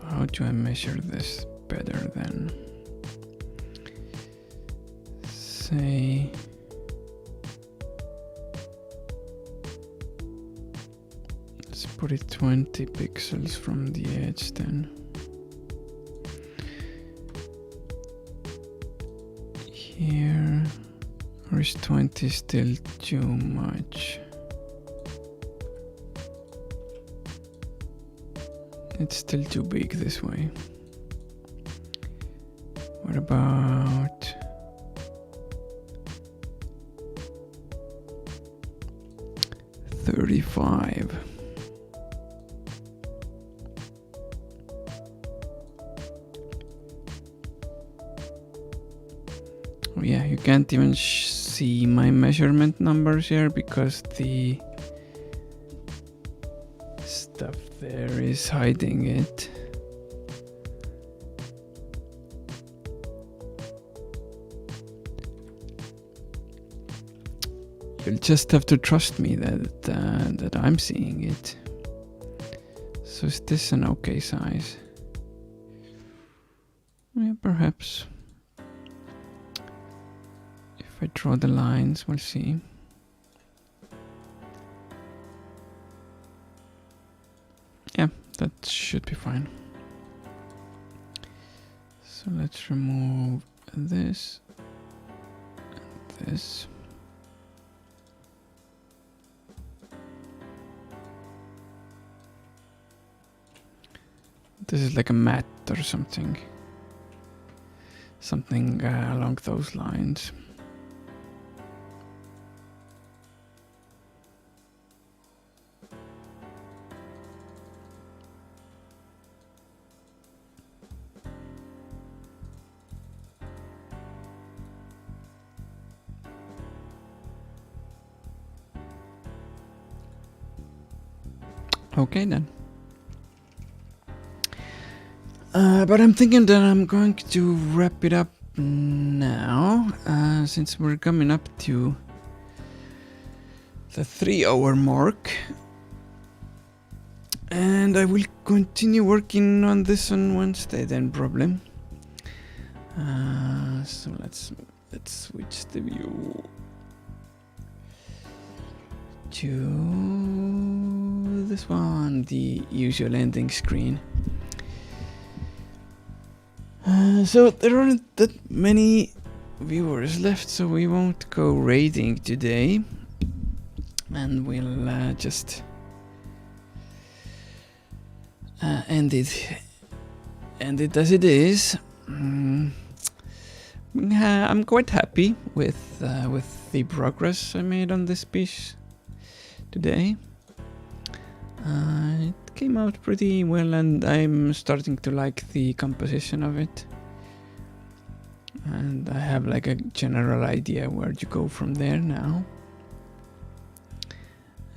how do I measure this better then? Say let's put it 20 pixels from the edge then. Here, or is 20 still too much? It's still too big this way. What about 35? Oh yeah, you can't even see my measurement numbers here because the stuff there is hiding it. You'll just have to trust me that I'm seeing it. So is this an okay size? Yeah, perhaps. If I draw the lines, we'll see. Yeah, that should be fine. So let's remove this and this. This is like a mat or something. Something along those lines. Okay then. But I'm thinking that I'm going to wrap it up now, since we're coming up to the 3-hour mark. And I will continue working on this on Wednesday then, probably. So let's switch the view to this one, the usual ending screen. So there aren't that many viewers left, so we won't go raiding today, and we'll just end it as it is. I'm quite happy with the progress I made on this piece today. It came out pretty well, and I'm starting to like the composition of it. And I have like a general idea where to go from there now.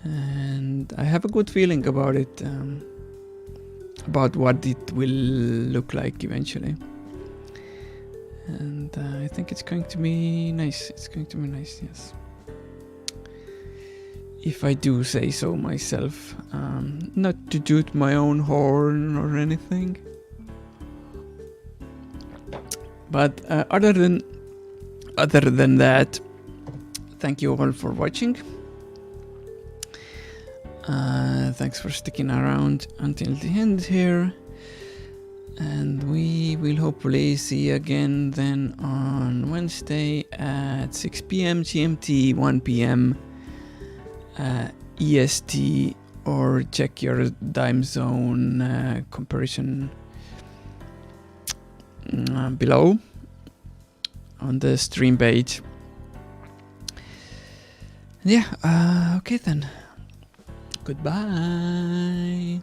And I have a good feeling about it, about what it will look like eventually. And I think it's going to be nice. It's going to be nice, yes. If I do say so myself, not to toot my own horn or anything. But other than that, thank you all for watching. Thanks for sticking around until the end here. And we will hopefully see you again then on Wednesday at 6 PM GMT, 1 PM EST, or check your time zone comparison below on the stream page. Yeah, okay then. Goodbye.